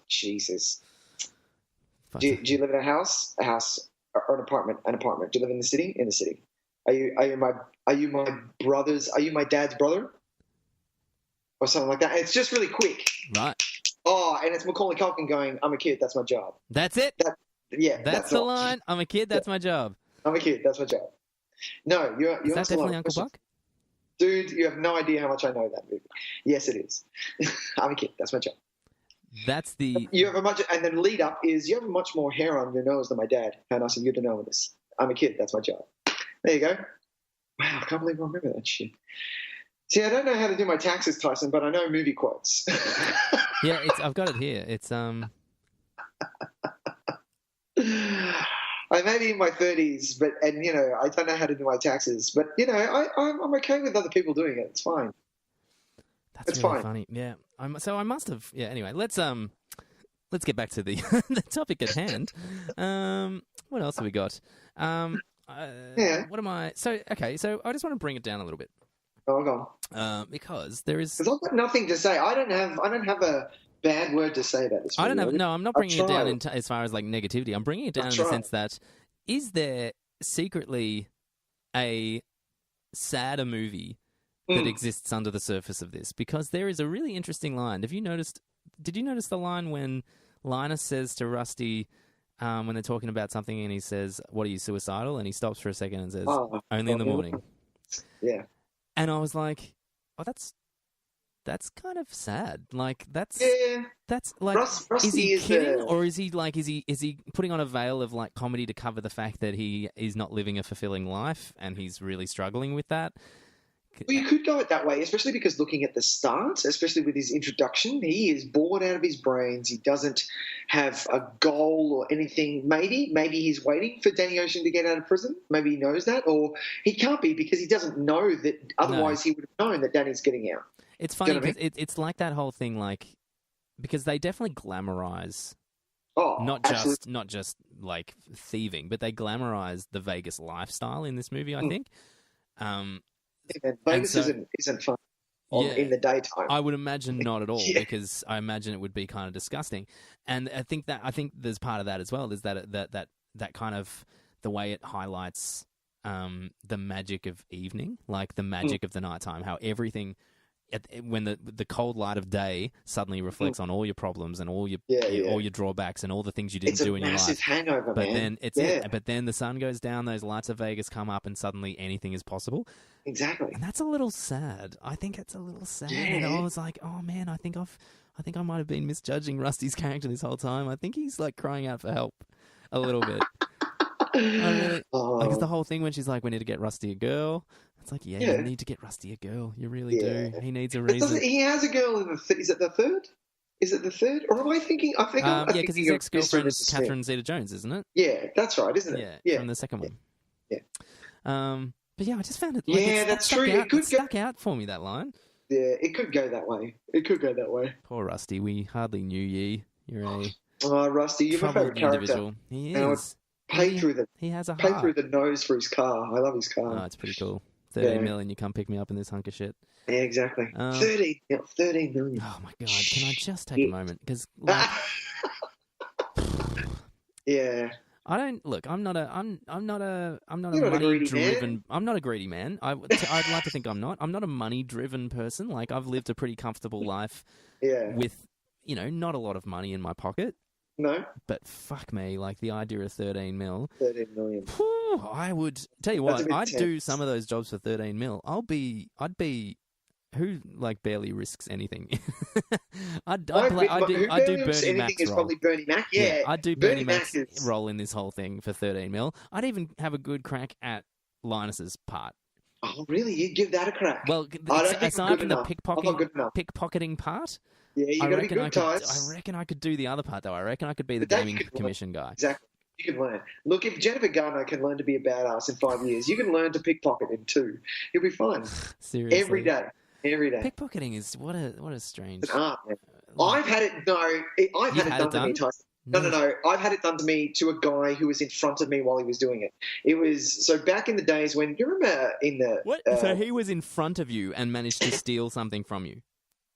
Jesus. Do you live in a house? A house or an apartment? An apartment. Do you live in the city? In the city. Are you my brother's? Are you my dad's brother? Or something like that. It's just really quick. Right. Oh, and it's Macaulay Culkin going, "I'm a kid. That's my job." That's it. That's the line. I'm a kid. That's my job. I'm a kid. That's my job. No, you're is that definitely Uncle Buck? Dude, you have no idea how much I know that movie. Yes, it is. I'm a kid. That's my job. That's the. You have and then lead up is you have much more hair on your nose than my dad. How nice of you to know this. I'm a kid. That's my job. There you go. Wow, I can't believe I remember that shit. See, I don't know how to do my taxes, Tyson, but I know movie quotes. Yeah, I've got it here. It's I may be in my 30s, I don't know how to do my taxes, but I'm okay with other people doing it. It's fine. That's really funny. Yeah. So I must have. Yeah. Anyway, let's get back to the the topic at hand. What else have we got? What am I? So okay. So I just want to bring it down a little bit. Oh, go on. Because there is. Because I've got nothing to say. I don't have a bad word to say about this. I don't have. No, I'm not bringing it down as far as like negativity. I'm bringing it down in the sense that is there secretly a sadder movie that exists under the surface of this? Because there is a really interesting line. Did you notice the line when Linus says to Rusty when they're talking about something and he says, "What are you, suicidal?" And he stops for a second and says, "Only in the morning." Yeah. And I was like, "Oh, that's kind of sad. Like that's like Rusty is he kidding or is he putting on a veil of like comedy to cover the fact that he is not living a fulfilling life and he's really struggling with that?" Well, you could go it that way, especially because looking at the start, especially with his introduction, he is bored out of his brains. He doesn't have a goal or anything. Maybe he's waiting for Danny Ocean to get out of prison. Maybe he knows that, or he can't be because he doesn't know that. Otherwise, he would have known that Danny's getting out. It's funny because it's like that whole thing, like because they definitely glamorize. Not just like thieving, but they glamorize the Vegas lifestyle in this movie. I think. Vegas isn't fun in the daytime. I would imagine not at all because I imagine it would be kind of disgusting. And I think there's part of that as well. Is that kind of the way it highlights the magic of evening, like the magic of the nighttime, how everything. When the cold light of day suddenly reflects on all your problems and all your drawbacks and all the things you didn't do in your life. It's a massive hangover, but man. But then the sun goes down, those lights of Vegas come up, and suddenly anything is possible. Exactly. And that's a little sad. I think it's a little sad. Yeah. And I was like, oh man, I think I might have been misjudging Rusty's character this whole time. I think he's like crying out for help a little bit. Like it's the whole thing when she's like, we need to get Rusty a girl. It's like, you need to get Rusty a girl. You really do. He needs a reason. He has a girl in is it the third? Is it the third? Or am I thinking? Because his ex-girlfriend is Catherine Zeta-Jones, isn't it? Yeah, that's right, isn't it? Yeah, from the second one. Yeah. But yeah, I just found it. That's true. It stuck out for me, that line. Yeah, it could go that way. Poor Rusty. We hardly knew ye. You're a Rusty, you're my favourite character. Individual. He is. He has a heart. Through the nose for his car. I love his car. Oh, it's pretty cool. 13 million, you come pick me up in this hunk of shit. Yeah, exactly. 13 million. Oh my god! Can I just take a moment? Because yeah, I don't look. I'm not a money driven. I'm not a greedy man. I'd like to think I'm not. I'm not a money driven person. Like I've lived a pretty comfortable life. Yeah. With not a lot of money in my pocket. No. But fuck me, like the idea of 13 mil. 13 million. Whew, I would tell you what, I'd do some of those jobs for 13 mil. I'd be who like barely risks anything. I'd do Bernie Mac's role. Probably Bernie Mac. Yeah, I'd do Bernie Mac's role in this whole thing for 13 mil. I'd even have a good crack at Linus's part. Oh, really? You'd give that a crack? Well, aside from the pickpocketing part. Yeah, you got to be good, Tys. I reckon I could do the other part, though. I reckon I could be the gaming commission guy. Exactly. You can learn. Look, if Jennifer Garner can learn to be a badass in 5 years, you can learn to pickpocket in 2. You'll be fine. Seriously. Every day. Pickpocketing is what a strange. It's an art, man. I've had it. No, I've had it done to me, Tyson. No. I've had it done to me to a guy who was in front of me while he was doing it. It was so back in the days when you remember in the what? So he was in front of you and managed to steal something from you.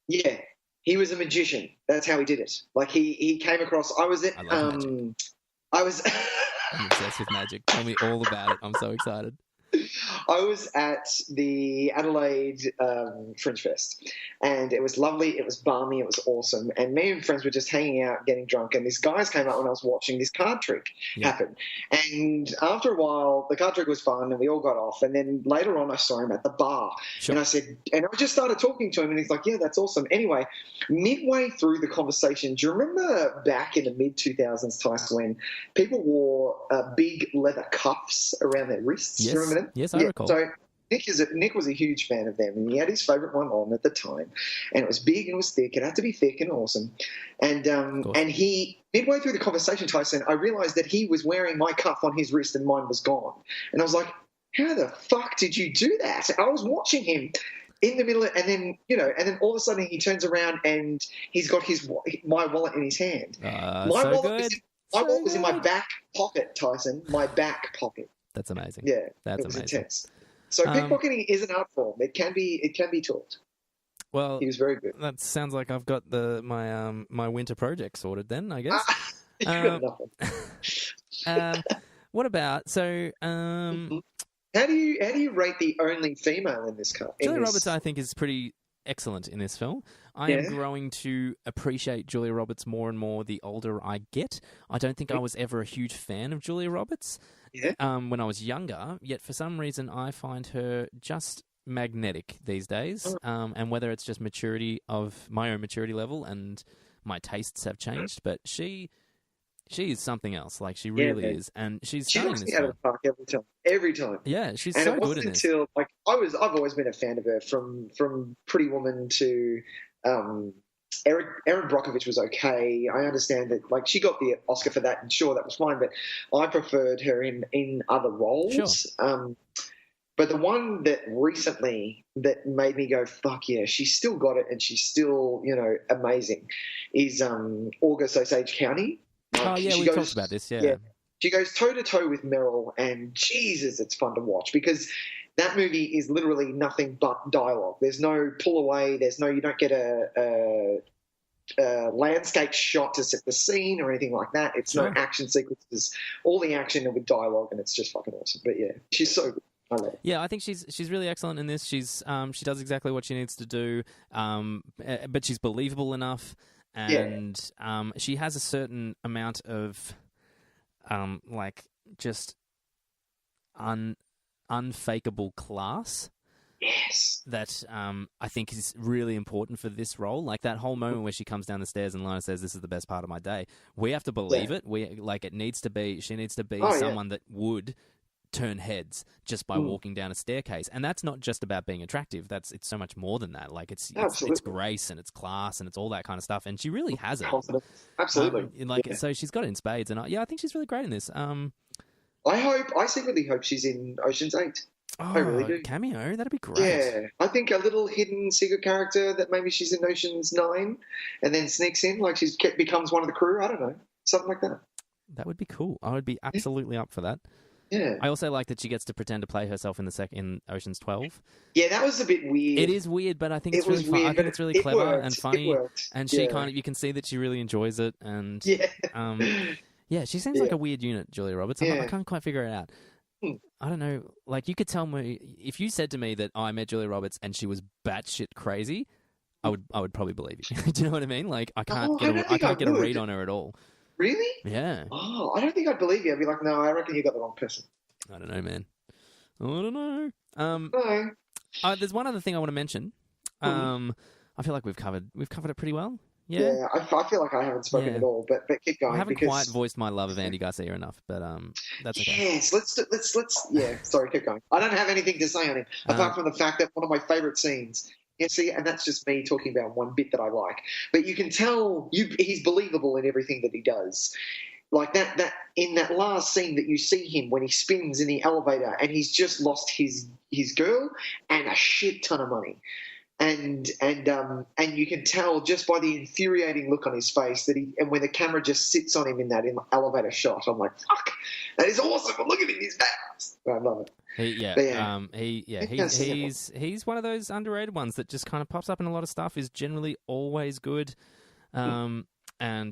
Yeah, he was a magician. That's how he did it. Like he came across. I was at. I was. I'm obsessed with magic. Tell me all about it. I'm so excited. I was at the Adelaide Fringe Fest, and it was lovely. It was balmy. It was awesome. And me and friends were just hanging out, getting drunk, and these guys came up when I was watching this card trick happen. And after a while, the card trick was fun, and we all got off. And then later on, I saw him at the bar, and I said, and I just started talking to him, and he's like, "Yeah, that's awesome." Anyway, midway through the conversation, do you remember back in the mid-2000s, Tyson, when people wore big leather cuffs around their wrists? Yes. Do you remember them? Yes, I recall. So Nick was a huge fan of them, and he had his favourite one on at the time, and it was big and it was thick. It had to be thick and awesome. And he, midway through the conversation, Tyson, I realised that he was wearing my cuff on his wrist and mine was gone. And I was like, how the fuck did you do that? I was watching him in the middle, and then all of a sudden he turns around and he's got my wallet in his hand. My wallet was in my back pocket, Tyson. My back pocket. That's amazing. Yeah, that's amazing. Intense. So pickpocketing is an art form. It can be taught. Well, he was very good. That sounds like I've got my winter project sorted. Then I guess. You got nothing. What about How do you rate the only female in this car? Julia Roberts, I think, is pretty excellent in this film. I am growing to appreciate Julia Roberts more and more the older I get. I don't think I was ever a huge fan of Julia Roberts when I was younger, yet for some reason I find her just magnetic these days. And whether it's just maturity of my own maturity level and my tastes have changed, but she is something else. Like, she really is, and she knocks me out of the park every time. Yeah, she's and so it good wasn't in this. until I've always been a fan of her from Pretty Woman to Erin Brockovich was okay. I understand that she got the Oscar for that, and sure, that was fine. But I preferred her in other roles. Sure. But the one that recently that made me go, fuck yeah, she's still got it, and she's still amazing, is August Osage County. We talked about this, yeah. She goes toe-to-toe with Meryl, and Jesus, it's fun to watch because that movie is literally nothing but dialogue. There's no pull away. You don't get a landscape shot to set the scene or anything like that. It's no action sequences. All the action and with dialogue, and it's just fucking awesome. But yeah, she's so good. I love it. Yeah, I think she's really excellent in this. She does exactly what she needs to do, but she's believable enough. And she has a certain amount of just unfakeable class. Yes. That I think is really important for this role. Like that whole moment where she comes down the stairs and Lana says, "This is the best part of my day." We have to believe it. It needs to be. She needs to be someone that would turn heads just by walking down a staircase, and that's not just about being attractive. It's so much more than that. Like it's grace and it's class and it's all that kind of stuff, and she really has it. Confidence. Absolutely. So she's got it in spades, and I think she's really great in this. I secretly hope she's in Ocean's 8. I really do. Cameo, that'd be great. Yeah, I think a little hidden secret character that maybe she's in Ocean's 9 and then sneaks in, like she becomes one of the crew. I don't know, something like that. That would be cool. I would be absolutely up for that. Yeah. I also like that she gets to pretend to play herself in Ocean's 12. Yeah, that was a bit weird. It is weird, but I think it's really fun. I think it's really clever and funny. And she you can see that she really enjoys it. And she seems like a weird unit, Julia Roberts. I can't quite figure it out. I don't know. Like, you could tell me if you said to me that I met Julia Roberts and she was batshit crazy, I would probably believe you. Do you know what I mean? Like, I can't get a read on her at all. Really? Yeah. Oh, I don't think I'd believe you. I'd be like, no, I reckon you got the wrong person. I don't know, man. I don't know. There's one other thing I want to mention. I feel like we've covered it pretty well. Yeah, I feel like I haven't spoken at all, but keep going. I haven't quite voiced my love of Andy Garcia enough, but that's okay. Yes, let's. Yeah, sorry, keep going. I don't have anything to say on him apart from the fact that one of my favourite scenes. Yeah, see, and that's just me talking about one bit that I like. But you can tell he's believable in everything that he does. Like that in that last scene that you see him when he spins in the elevator and he's just lost his girl and a shit ton of money. And you can tell just by the infuriating look on his face and when the camera just sits on him in that elevator shot, I'm like, fuck, that is awesome. Look at him, he's badass. I love it. He's one of those underrated ones that just kind of pops up in a lot of stuff. Is generally always good. And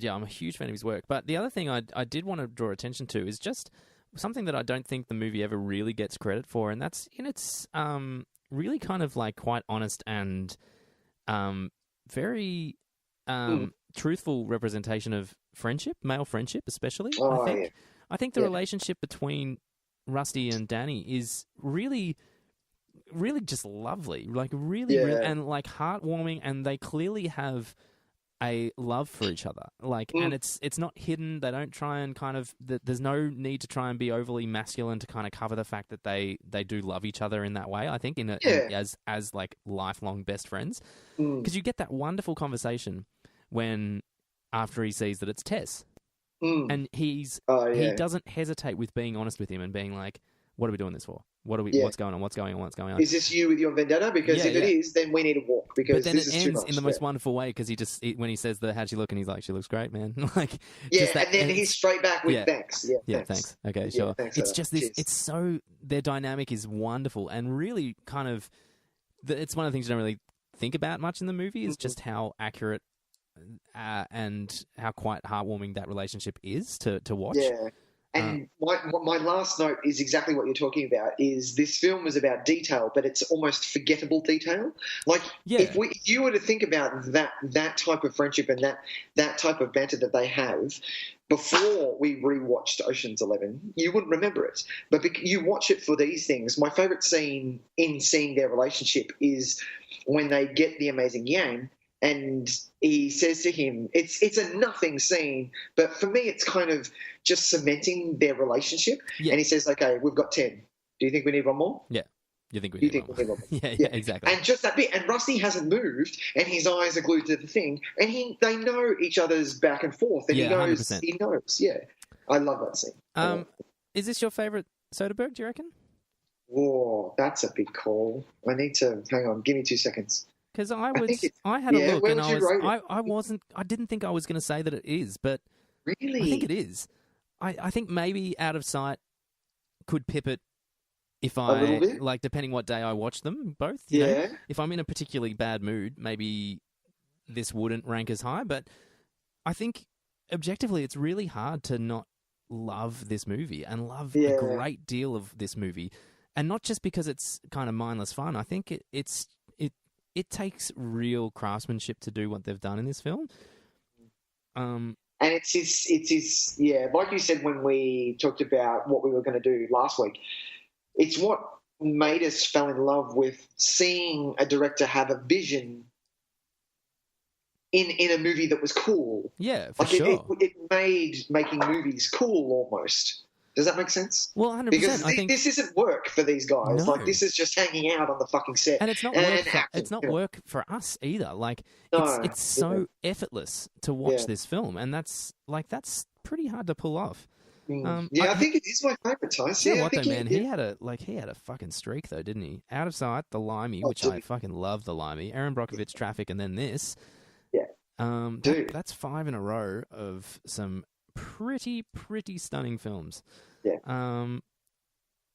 yeah, I'm a huge fan of his work. But the other thing I did want to draw attention to is just something that I don't think the movie ever really gets credit for, and that's in its really kind of like quite honest and very truthful representation of friendship, male friendship especially. I think the relationship between Rusty and Danny is really, really just lovely, like really and like heartwarming, and they clearly have a love for each other, like, and it's not hidden. They don't try and kind of. There's no need to try and be overly masculine to kind of cover the fact that they do love each other in that way. I think as like lifelong best friends, because you get that wonderful conversation when after he sees that it's Tess, and he doesn't hesitate with being honest with him and being like, "What are we doing this for? What's going on? What's going on? What's going on? Is this you with your vendetta? Because if it is, then we need to walk. Because but then this it is too ends much. in the most wonderful way because when he says how'd she look, and he's like, she looks great, man. Like, and then he's straight back with thanks. Thanks. Okay, sure. Thanks, it's just this. Cheers. It's so their dynamic is wonderful and really kind of. It's one of the things you don't really think about much in the movie is just how accurate and how quite heartwarming that relationship is to watch. Yeah. And my last note is exactly what you're talking about, is this film is about detail, but it's almost forgettable detail. Like, if you were to think about that type of friendship and that type of banter that they have before we rewatched Ocean's 11, you wouldn't remember it. But you watch it for these things. My favourite scene in seeing their relationship is when they get the amazing yang, and he says to him, it's a nothing scene, but for me it's kind of just cementing their relationship. Yeah. And he says, okay, we've got 10. Do you think we need one more? Yeah. You think we need one more? Yeah, exactly. And just that bit. And Rusty hasn't moved, and his eyes are glued to the thing, and they know each other's back and forth, and he knows. 100%. He knows. Yeah, I love that scene. Is this your favourite Soderbergh? Do you reckon? Whoa, that's a big call. I need to hang on. Give me 2 seconds. Because I had a look and I didn't think I was going to say that it is, but really, I think it is. I think maybe Out of Sight could pip it if I like, depending what day I watch them both. You know? If I'm in a particularly bad mood, maybe this wouldn't rank as high. But I think objectively, it's really hard to not love this movie and love a great deal of this movie, and not just because it's kind of mindless fun. I think it takes real craftsmanship to do what they've done in this film. And it's his, like you said when we talked about what we were going to do last week, it's what made us fall in love with seeing a director have a vision in a movie that was cool. Yeah, for sure. It made making movies cool almost. Does that make sense? Well, 100%. Because this isn't work for these guys. No. Like, this is just hanging out on the fucking set. And it's not work. It's not work for us either. Like, it's so effortless to watch this film, and that's pretty hard to pull off. I think it is my favourite, Tys. Yeah, what though, man? He had a fucking streak though, didn't he? Out of Sight, The Limey, which I fucking love, The Limey, Aaron Brockovich, Traffic, and then this. Yeah. That's 5 in a row of some pretty stunning films. Yeah.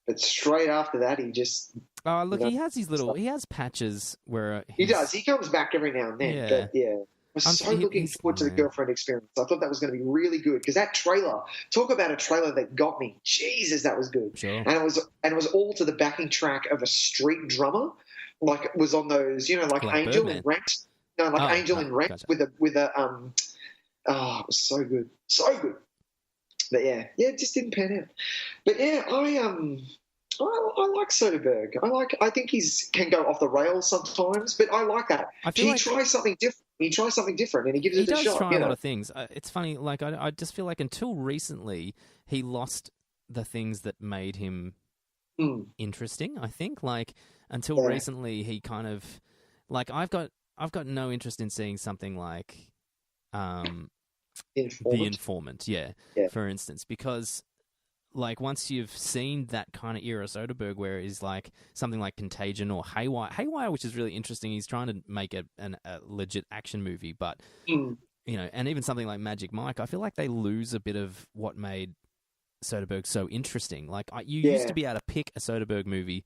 But straight after that, he just... Oh, look, he has his little... He has patches where... He does. He comes back every now and then. Yeah. But, I'm so looking forward to the girlfriend experience. I thought that was going to be really good because that trailer, talk about a trailer that got me. Jesus, that was good. Sure. And it was all to the backing track of a street drummer, like it was on those, like Angel Birdman. and Rent. No, like Angel and Rent gotcha. with a it was so good, so good. But it just didn't pan out. But I like Soderbergh. I think can go off the rails sometimes, but I like that. He tries something different. He tries something different, and he gives it a shot. He does try a lot of things. It's funny. Like I just feel like until recently, he lost the things that made him interesting. I think until recently, he kind of I've got no interest in seeing something like The Informant. For instance, because like once you've seen that kind of era Soderbergh, where it's like something like Contagion or Haywire, which is really interesting. He's trying to make a legit action movie, but you know, and even something like Magic Mike, I feel like they lose a bit of what made Soderbergh so interesting. Like you used to be able to pick a Soderbergh movie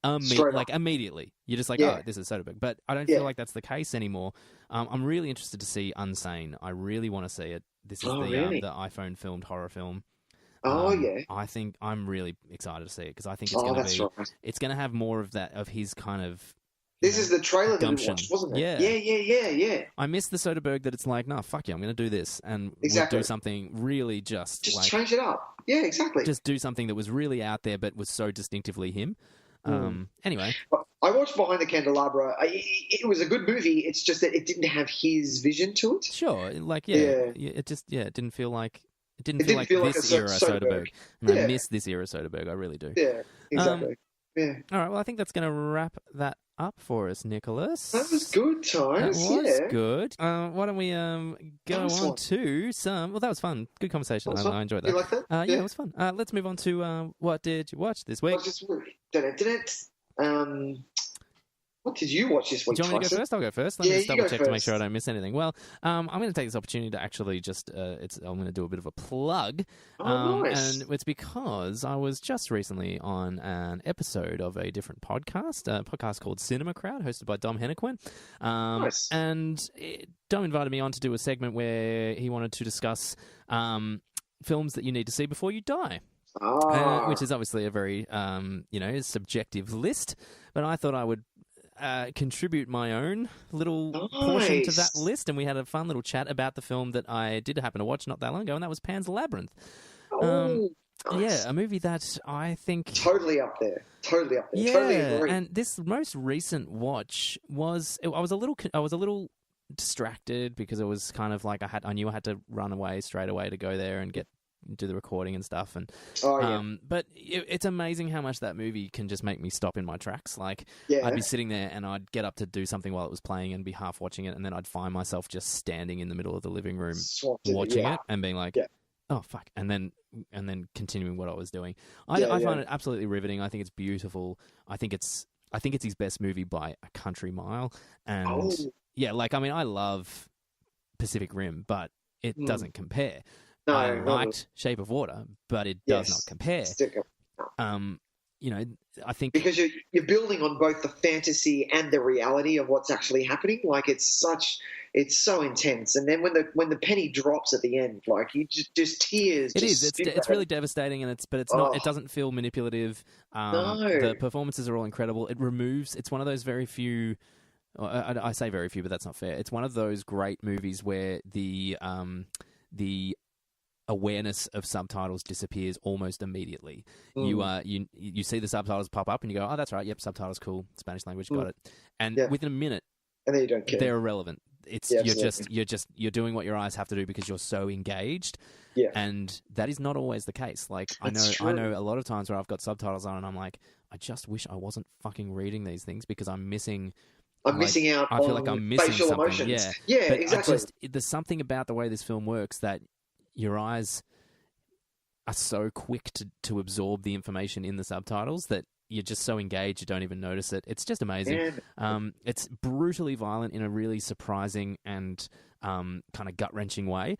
immediately. You're just like, oh, this is Soderbergh. But I don't feel like that's the case anymore. I'm really interested to see Unsane. I really want to see it. This is the iPhone filmed horror film. I think I'm really excited to see it because I think it's going to be. It's going to have more of that of his kind of. This is the trailer that we watched, wasn't it? Yeah. I miss the Soderbergh that it's like, no, fuck you, I'm going to do this and we'll do something really just like, change it up. Yeah, exactly. Just do something that was really out there but was so distinctively him. Anyway. I watched Behind the Candelabra. It was a good movie. It's just that it didn't have his vision to it. Sure. Like, it just, it didn't feel like... It didn't feel like this era Soderbergh. And I miss this era Soderbergh. I really do. Yeah, exactly. All right, well, I think that's going to wrap that up for us, Nicholas. That was good, Tys. That was good. Why don't we go on to some... Well, that was fun. Good conversation. I enjoyed that. You like that? Yeah, it was fun. Let's move on to what did you watch this week? What did you watch this week? Do you want me to go first? I'll go first. Let me just double check to make sure I don't miss anything. Well, I'm going to take this opportunity to actually just, I'm going to do a bit of a plug. Nice. And it's because I was just recently on an episode of a different podcast, a podcast called Cinema Crowd, hosted by Dom Hennequin. Nice. And Dom invited me on to do a segment where he wanted to discuss films that you need to see before you die. Which is obviously a very, subjective list. But I thought I would contribute my own little portion to that list, and we had a fun little chat about the film that I did happen to watch not that long ago, and that was Pan's Labyrinth. Nice. Yeah, a movie that I think totally up there. Yeah, totally agree. And this most recent watch was I was a little distracted because it was kind of like I knew I had to run away straight away to go there and do the recording and stuff, and but it's amazing how much that movie can just make me stop in my tracks. Like I'd be sitting there and I'd get up to do something while it was playing and be half watching it, and then I'd find myself just standing in the middle of the living room watching it and being like, oh fuck, and then continuing what I was doing. I find it absolutely riveting. I think it's beautiful. I think it's his best movie by a country mile, and I love Pacific Rim, but it doesn't compare. No, I liked Shape of Water, but it does not compare. I think because you're building on both the fantasy and the reality of what's actually happening. Like it's so intense, and then when the penny drops at the end, like you just tears. It is. It's really devastating, and it's not. It doesn't feel manipulative. No. The performances are all incredible. It's one of those very few. I say very few, but that's not fair. It's one of those great movies where the awareness of subtitles disappears almost immediately. You see the subtitles pop up and you go, oh, that's right, yep, subtitles, cool, Spanish language, got it. And within a minute, and then you don't care. They're irrelevant. You're doing what your eyes have to do because you're so engaged. Yeah. And that is not always the case. Like I know a lot of times where I've got subtitles on and I'm like, I just wish I wasn't fucking reading these things because I'm missing. Missing out. I feel like I'm missing facial something. Emotions. Yeah, but exactly. There's something about the way this film works that your eyes are so quick to absorb the information in the subtitles that you're just so engaged you don't even notice it. It's just amazing. It's brutally violent in a really surprising and kind of gut-wrenching way,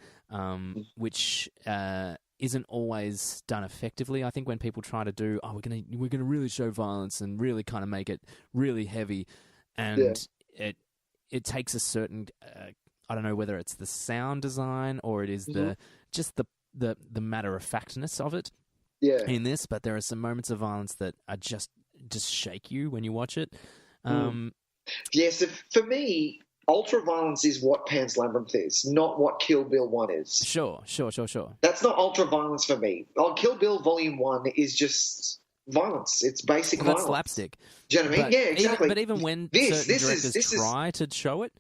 which isn't always done effectively. I think when people try to do, we're gonna really show violence and really kind of make it really heavy, and it takes a certain I don't know whether it's the sound design or it is the matter-of-factness of it in this, but there are some moments of violence that are just shake you when you watch it. So for me, ultra-violence is what Pan's Labyrinth is, not what Kill Bill 1 is. Sure. That's not ultra-violence for me. Kill Bill Volume 1 is just violence. It's basic violence. That's slapstick. Do you know what I mean? Yeah, exactly. But even when certain directors try to show it,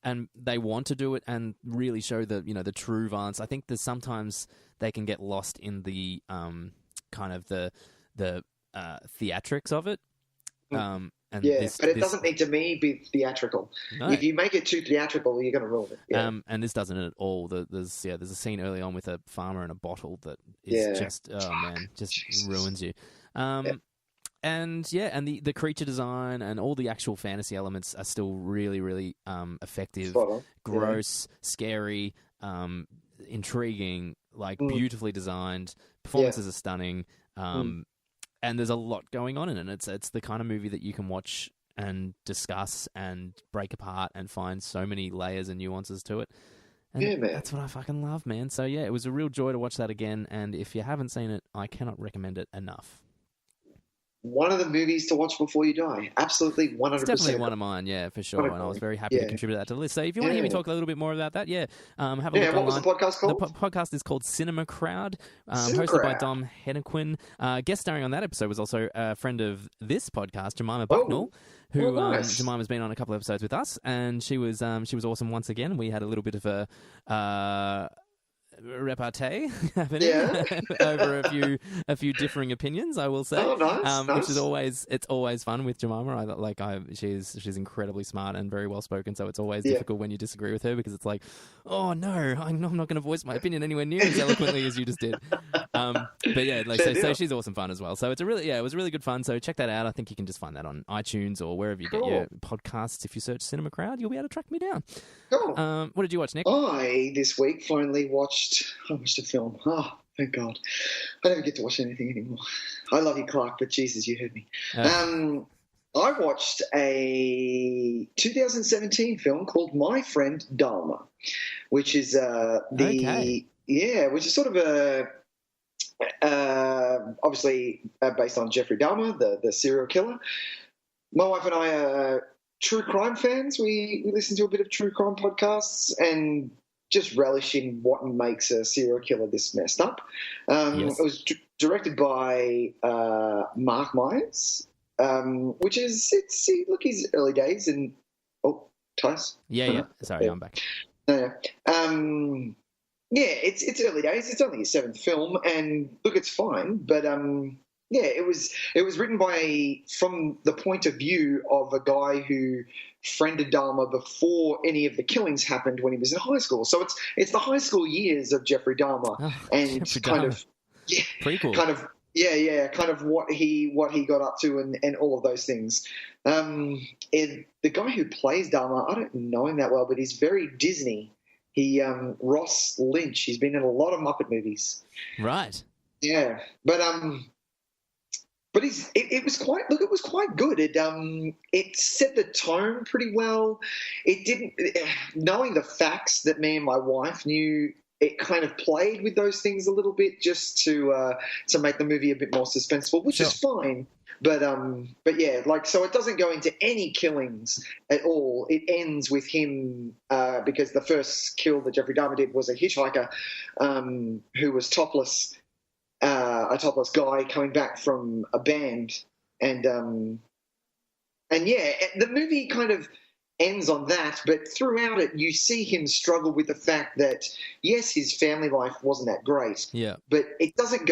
and they want to do it and really show the true violence, I think that sometimes they can get lost in the kind of the theatrics of it. And but it doesn't need to be theatrical. No. If you make it too theatrical, you're going to ruin it. Yeah. And this doesn't at all. There's a scene early on with a farmer and a bottle that is just ruins you. And the creature design and all the actual fantasy elements are still really, really effective, gross, scary, intriguing, beautifully designed. Performances are stunning. And there's a lot going on in it. It's the kind of movie that you can watch and discuss and break apart and find so many layers and nuances to it. And that's what I fucking love, man. So, it was a real joy to watch that again. And if you haven't seen it, I cannot recommend it enough. One of the movies to watch before you die. Absolutely, 100%. It's definitely one of mine, for sure. And I was very happy to contribute that to the list. So if you want to hear me talk a little bit more about that, have a look online. What was the podcast called? The podcast is called Cinema Crowd, hosted by Dom Hennequin. Guest starring on that episode was also a friend of this podcast, Jemima Bucknell, who Jemima's been on a couple of episodes with us, and she was awesome once again. We had a little bit of a repartee happening over a few differing opinions, I will say. Nice. Which is always fun with Jemima. She's incredibly smart and very well spoken, so it's always difficult when you disagree with her because it's like, oh no, I'm not going to voice my opinion anywhere near as eloquently as you just did. So she's awesome fun as well. So it was really good fun. So check that out. I think you can just find that on iTunes or wherever you get your podcasts. If you search Cinema Crowd, you'll be able to track me down. Cool. What did you watch, Nick? I this week finally watched a film. Oh, thank God. I never get to watch anything anymore. I love you, Clark, but Jesus, you heard me. I watched a 2017 film called My Friend Dahmer, which is which is sort of obviously based on Jeffrey Dahmer, the serial killer. My wife and I are true crime fans. We listen to a bit of true crime podcasts and just relishing what makes a serial killer this messed up. It was directed by Mark Myers, which is he's early days and Tys. Sorry, I'm back. It's early days. It's only his 7th film, and look, it's fine, but it was written from the point of view of a guy who friended Dahmer before any of the killings happened when he was in high school. So it's the high school years of Jeffrey Dahmer pretty cool. Kind of what he got up to and all of those things. The guy who plays Dahmer, I don't know him that well, but he's very Disney. Ross Lynch. He's been in a lot of Muppet movies. Right. Yeah, but it was quite good. It set the tone pretty well. It didn't, knowing the facts that me and my wife knew, it kind of played with those things a little bit just to make the movie a bit more suspenseful, which is fine. But so it doesn't go into any killings at all. It ends with him because the first kill that Jeffrey Dahmer did was a hitchhiker who was topless. A topless guy coming back from a band, and the movie kind of ends on that, but throughout it you see him struggle with the fact that yes, his family life wasn't that great, but it doesn't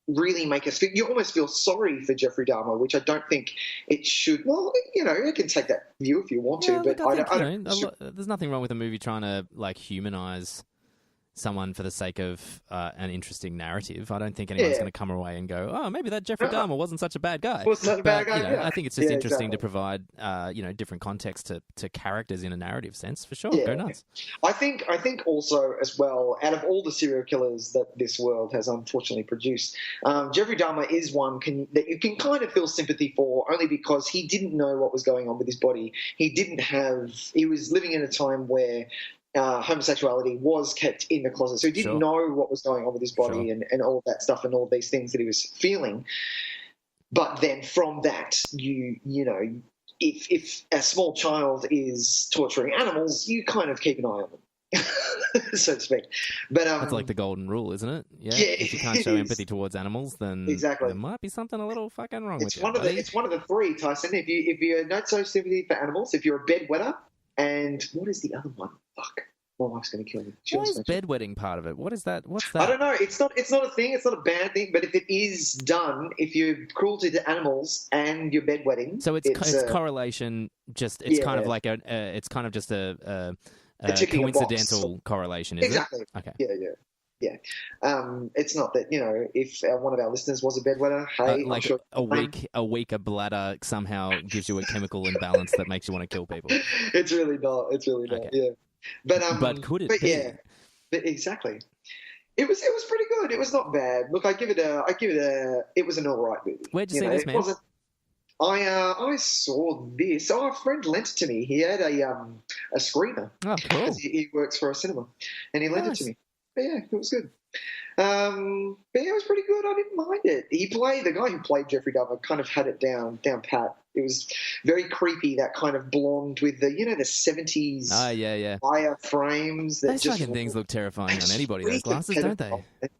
really make us feel, you almost feel sorry for Jeffrey Dahmer, which I don't think it should. Well, you can take that view if you want to, but I don't. There's nothing wrong with a movie trying to humanize someone for the sake of an interesting narrative. I don't think anyone's going to come away and go, oh, maybe that Jeffrey Dahmer wasn't such a bad guy. I think it's just interesting to provide, different context to characters in a narrative sense. For sure, go nuts. I think also as well, out of all the serial killers that this world has unfortunately produced, Jeffrey Dahmer is one that you can kind of feel sympathy for, only because he didn't know what was going on with his body. He was living in a time where homosexuality was kept in the closet. So he didn't know what was going on with his body and all of that stuff and all of these things that he was feeling. But then from that, if a small child is torturing animals, you kind of keep an eye on them, so to speak. But that's like the golden rule, isn't it? Yeah. If you can't show empathy towards animals, then there might be something a little fucking wrong with you. It's one of the three, Tyson. If you don't show sympathy for animals, if you're a bedwetter, and what is the other one? Fuck. My wife's going to kill me. Why is bedwetting part of it? What is that? What's that? I don't know. It's not a thing. It's not a bad thing. But if it is done, if you're cruelty to animals and you're bedwetting, so it's correlation. It's kind of like it's kind of just a coincidental correlation, is exactly. it? Okay. Yeah. It's not that, if one of our listeners was a bedwetter, hey, like I'm sure a weaker bladder somehow gives you a chemical imbalance that makes you want to kill people. It's really not. Okay. Yeah. But could it be? Yeah. But exactly. It was pretty good. It was not bad. Look, it was an all right movie. Where'd you see this, man? I saw this. Oh, a friend lent it to me. He had a screener. Oh, cool. He works for a cinema, and he lent it to me. But yeah, it was good. But yeah, it was pretty good. I didn't mind it. The guy who played Jeffrey Dahmer kind of had it down pat. It was very creepy, that kind of blonde with the 70s wire frames. Those fucking things look terrifying on anybody, those glasses, don't they?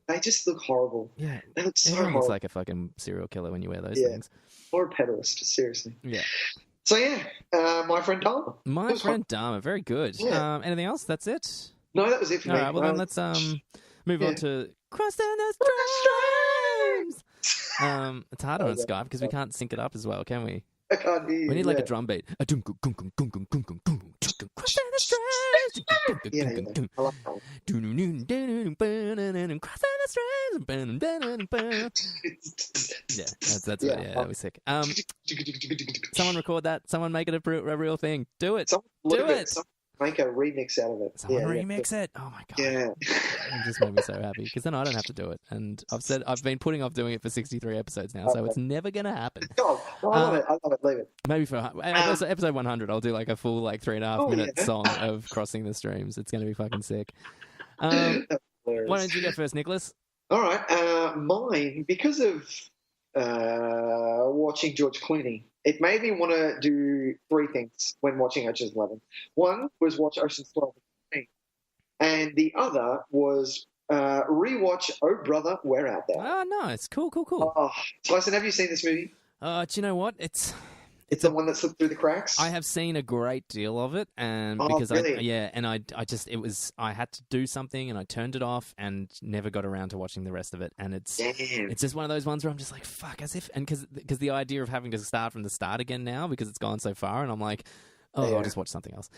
They just look horrible. Yeah. They look so horrible. horrible. Looks like a fucking serial killer when you wear those things. Or a pedalist, seriously. Yeah. So yeah, My Friend Dahmer. My Friend Dahmer, very good. Yeah. Anything else? That's it? No, that was it for me. All right, well then let's move on to Crossing the Streams. It's hard on Skype because we can't sync it up as well, can we? I can't hear you. We need like a drum beat. Crossing the Streams. I like Yeah, that's it. Yeah, that was sick. Someone record that. Someone make it a real thing. Do it. Do it. Make a remix out of it. Someone remix it. Oh my god. Yeah. It just made me so happy because then I don't have to do it. And I've been putting off doing it for 63 episodes now, so it's never gonna happen. Oh, I love it. Leave it. Maybe for episode 100, I'll do like a full 3.5 minute song of Crossing the Streams. It's gonna be fucking sick. Why don't you go first, Nicholas? All right. Mine, because of watching George Clooney, it made me want to do three things when watching Ocean's 11. One was watch Ocean's 12 and the other was rewatch Oh Brother, We're Out There. Oh, nice. Cool. Oh, Tyson, have you seen this movie? Do you know what? It's the one that slipped through the cracks. I have seen a great deal of it, and because I had to do something, and I turned it off, and never got around to watching the rest of it. And it's just one of those ones where I'm just like, fuck, as if, and because the idea of having to start from the start again now because it's gone so far, and I'm like, I'll just watch something else.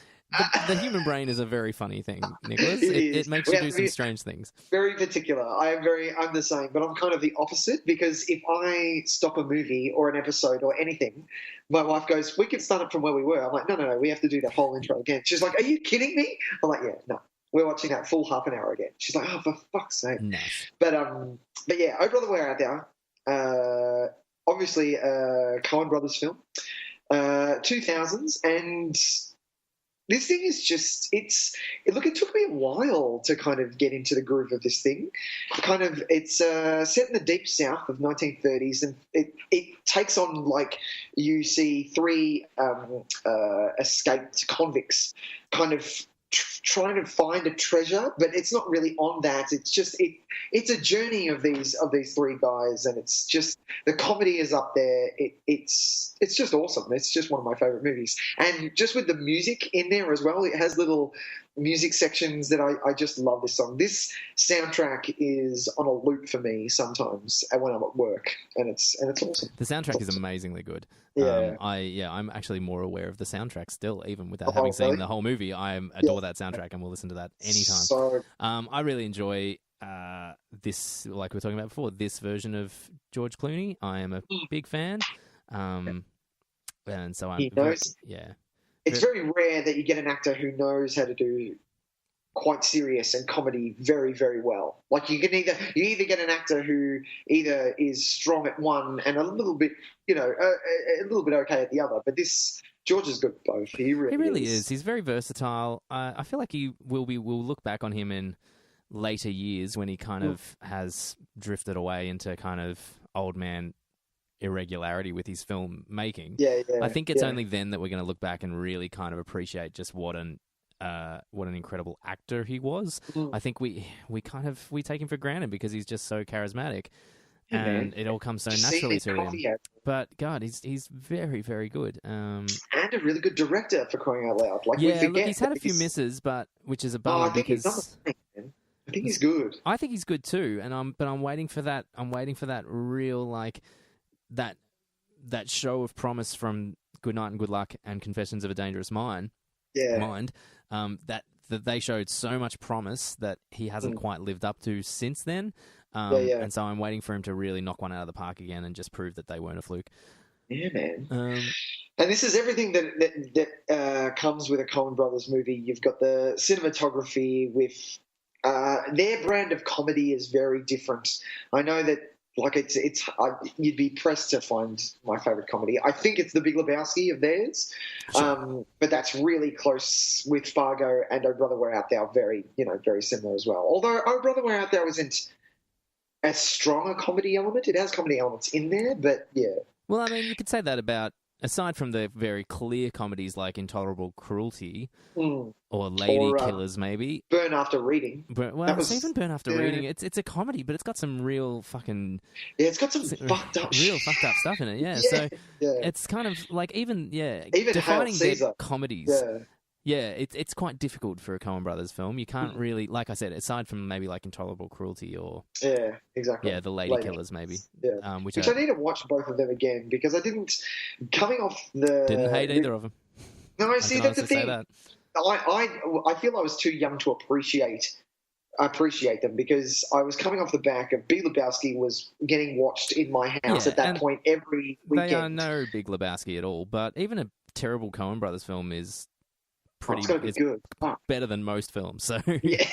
The human brain is a very funny thing, Nicholas. It makes you do some strange things. Very particular. I'm the same, but I'm kind of the opposite because if I stop a movie or an episode or anything, my wife goes, we can start it from where we were. I'm like, no, we have to do that whole intro again. She's like, are you kidding me? I'm like, yeah, no. We're watching that full half an hour again. She's like, oh, for fuck's sake. Nice. But yeah, Oh Brother, We're Out There. Obviously, Coen Brothers film. 2000s, and this thing is just it took me a while to kind of get into the groove of this thing. It's set in the deep south of 1930s, and it takes on you see three escaped convicts kind of trying to find a treasure, but it's not really on that. It's just it's a journey of these three guys, and it's just the comedy is up there. It's just awesome. It's just one of my favorite movies, and just with the music in there as well. It has little music sections that I just love. This song, this soundtrack is on a loop for me sometimes when I'm at work, and it's awesome. The soundtrack is amazingly good. Yeah. I'm actually more aware of the soundtrack still, even without having seen the whole movie. I adore that soundtrack and will listen to that anytime. So, I really enjoy this, like we were talking about before, this version of George Clooney. I am a big fan. And so I'm It's very rare that you get an actor who knows how to do quite serious and comedy very, very well. Like you either get an actor who either is strong at one and a little bit, a little bit okay at the other. But George is good at both. He really is. He's very versatile. I feel like we'll look back on him in later years when he kind of has drifted away into kind of old man irregularity with his film making. Yeah. I think it's only then that we're going to look back and really kind of appreciate just what an incredible actor he was. I think we take him for granted because he's just so charismatic. and it all comes so naturally to him. But God, he's very, very good. And a really good director, for crying out loud. Like, yeah, look, he's had a few misses, which is a bummer because I think he's good. I think he's good too, and I'm waiting for that. I'm waiting for that real that show of promise from Good Night and Good Luck and Confessions of a Dangerous Mind. That they showed so much promise that he hasn't quite lived up to since then. And so I'm waiting for him to really knock one out of the park again and just prove that they weren't a fluke. Yeah, man. And this is everything that comes with a Coen Brothers movie. You've got the cinematography with their brand of comedy is very different. I know that you'd be pressed to find my favorite comedy. I think it's The Big Lebowski of theirs, but that's really close with Fargo and Oh Brother We're Out There. Very similar as well. Although Oh Brother We're Out There isn't as strong a comedy element. It has comedy elements in there, but yeah. Well, I mean, you could say that about, aside from the very clear comedies like Intolerable Cruelty or Lady Killers, maybe. Burn After Reading. Even Burn After Reading. It's a comedy, but it's got some real fucking... Yeah, it's got some fucked up fucked up stuff in it, yeah. So it's kind of like even defining their comedies... Yeah, it's quite difficult for a Coen Brothers film. You can't really, like I said, aside from maybe like Intolerable Cruelty or... Yeah, exactly. Yeah, the Lady Killers maybe. Yeah. Which I need to watch both of them again because I didn't... Coming off the... Didn't hate either of them. No, see, that's the thing. I feel I was too young to appreciate them because I was coming off the back of Big Lebowski was getting watched in my house at that point every weekend. They are no Big Lebowski at all, but even a terrible Coen Brothers film is... it's going to be good. Better than most films. So yeah,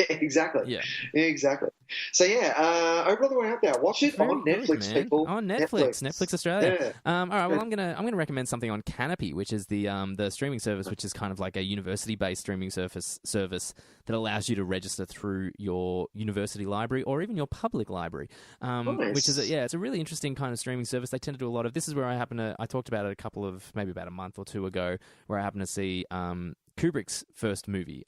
exactly. Yeah, exactly. So Oh Brother We're Out There. Watch it on Netflix, people. On Netflix Australia. Yeah. All right. Well, I'm gonna recommend something on Canopy, which is the streaming service, which is kind of like a university-based streaming service that allows you to register through your university library or even your public library. Nice. Which is it's a really interesting kind of streaming service. They tend to do a lot of. This is where I talked about it maybe about a month or two ago, where I happened to see Kubrick's first movie.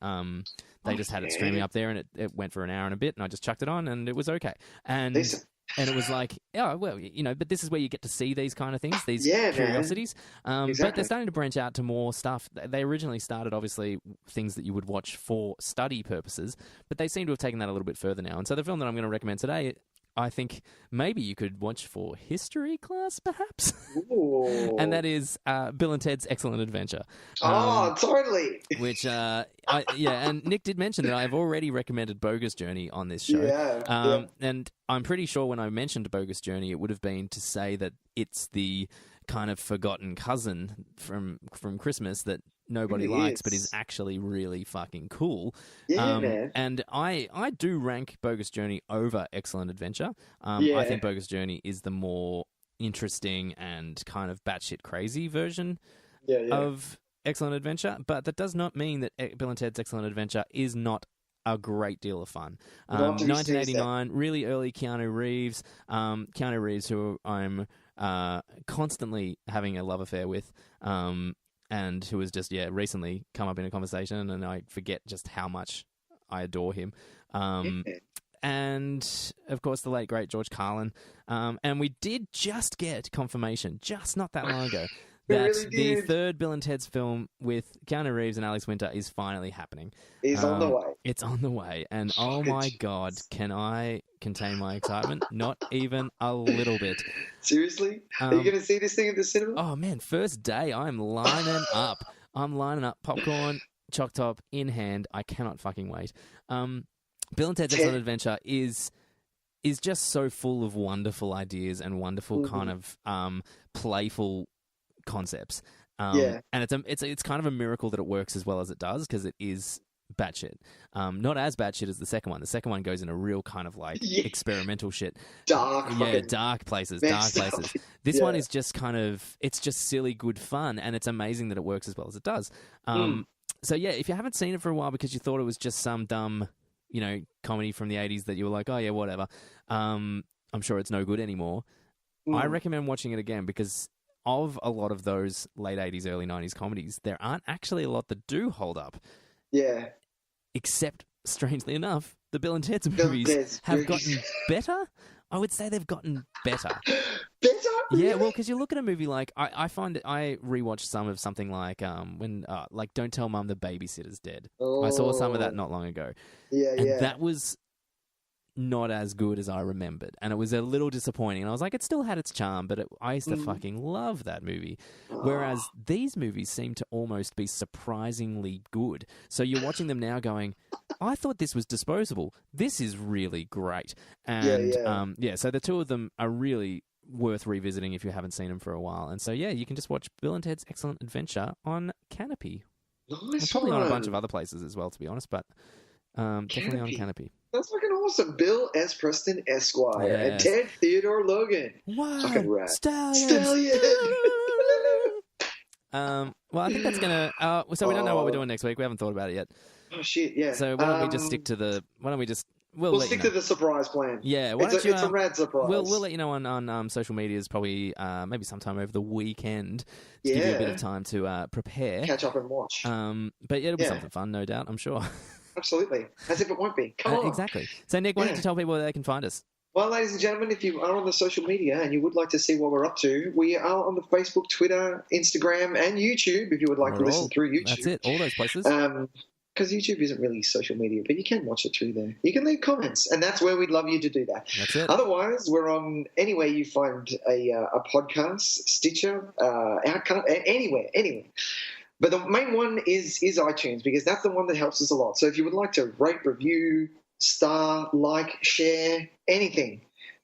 They just had it streaming up there, and it went for an hour and a bit, and I just chucked it on, and it was okay. And it was like, but this is where you get to see these kind of things, these curiosities. Exactly. But they're starting to branch out to more stuff. They originally started, obviously, things that you would watch for study purposes, but they seem to have taken that a little bit further now. And so the film that I'm going to recommend today, I think maybe you could watch for history class, perhaps. And that is Bill and Ted's Excellent Adventure. Totally. Which, and Nick did mention that I've already recommended Bogus Journey on this show. And I'm pretty sure when I mentioned Bogus Journey, it would have been to say that it's the kind of forgotten cousin from Christmas that nobody likes, but is actually really fucking cool. Yeah, man. And I do rank Bogus Journey over Excellent Adventure. I think Bogus Journey is the more interesting and kind of batshit crazy version of Excellent Adventure, but that does not mean that Bill and Ted's Excellent Adventure is not a great deal of fun. 1989, really early Keanu Reeves. Keanu Reeves, who I'm constantly having a love affair with, and who has just recently come up in a conversation, and I forget just how much I adore him. And of course the late great George Carlin. And we did just get confirmation, just not that long ago, that the third Bill and Ted's film with Keanu Reeves and Alex Winter is finally happening. It's on the way. It's on the way. And oh my God, can I contain my excitement? Not even a little bit. Seriously? Are you going to see this thing at the cinema? Oh man, first day, I'm lining up. Popcorn, choc top in hand. I cannot fucking wait. Bill and Ted's Excellent Adventure is just so full of wonderful ideas and wonderful kind of playful concepts. And it's kind of a miracle that it works as well as it does, because it is batshit. Not as batshit as the second one. The second one goes in a real kind of like experimental shit. Dark places. This one is just kind of, it's just silly good fun, and it's amazing that it works as well as it does. So if you haven't seen it for a while because you thought it was just some dumb, comedy from the 80s that you were like, oh yeah, whatever. I'm sure it's no good anymore. I recommend watching it again, because of a lot of those late 80s, early 90s comedies, there aren't actually a lot that do hold up. Yeah. Except, strangely enough, the Bill and Ted's movies have gotten better. I would say they've gotten better. Better? Really? Yeah, well, because you look at a movie like I find I rewatched some of something like like Don't Tell Mum the Babysitter's Dead. Oh. I saw some of that not long ago. And that was not as good as I remembered, and it was a little disappointing. And I was like, it still had its charm, but I used to fucking love that movie. Whereas these movies seem to almost be surprisingly good. So you're watching them now going, I thought this was disposable. This is really great. And so the two of them are really worth revisiting if you haven't seen them for a while. And so you can just watch Bill and Ted's Excellent Adventure on Canopy. Nice. And probably on a bunch of other places as well, to be honest, but definitely on Canopy. That's fucking awesome. Bill S. Preston Esquire and Ted Theodore Logan. Wow. Fucking rad. Stallion. Well, I think that's going to... so we don't know what we're doing next week. We haven't thought about it yet. Oh, shit, yeah. So why don't we just stick to the... Why don't we just... We'll stick to the surprise plan. Yeah. It's a rad surprise. We'll let you know on social medias probably maybe sometime over the weekend to give you a bit of time to prepare. Catch up and watch. But it'll be something fun, no doubt, I'm sure. Absolutely. As if it won't be. Come on. Exactly. So, Nick, why don't you tell people where they can find us? Well, ladies and gentlemen, if you are on the social media and you would like to see what we're up to, we are on the Facebook, Twitter, Instagram, and YouTube if you would like to listen through YouTube. That's it, all those places. Because YouTube isn't really social media, but you can watch it through there. You can leave comments, and that's where we'd love you to do that. That's it. Otherwise, we're on anywhere you find a podcast, Stitcher, Outcut, anywhere. But the main one is iTunes, because that's the one that helps us a lot. So if you would like to rate, review, star, like, share, anything,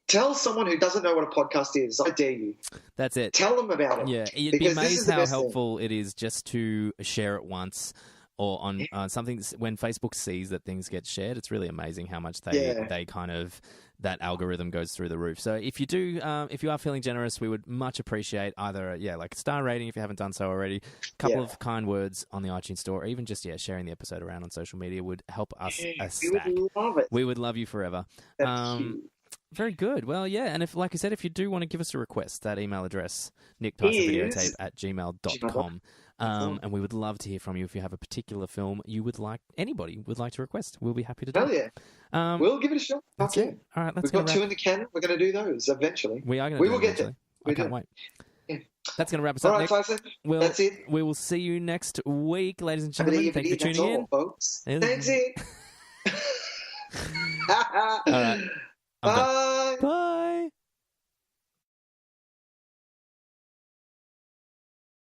tell someone who doesn't know what a podcast is. I dare you. That's it. Tell them about it. Yeah, you'd be amazed how helpful it is just to share it once. Or on something, when Facebook sees that things get shared, it's really amazing how much they kind of, that algorithm goes through the roof. So if you do, if you are feeling generous, we would much appreciate either, like a star rating if you haven't done so already, a couple of kind words on the iTunes store, or even just, sharing the episode around on social media would help us a stack. We would love it. We would love you forever. Very good. Well, and if, like I said, if you do want to give us a request, that email address, nicktysenvideotape@gmail.com. And we would love to hear from you if you have a particular film anybody would like to request. We'll be happy to do it. Oh, yeah. We'll give it a shot. That's it. All right, we've got 2 in the can. We're going to do those eventually. We are going to do them eventually. I can't wait. Yeah. That's going to wrap us up, Nick. Tyson. That's it. We will see you next week, ladies and gentlemen. Thank you for tuning in. Folks. That's it. All right. I'm done.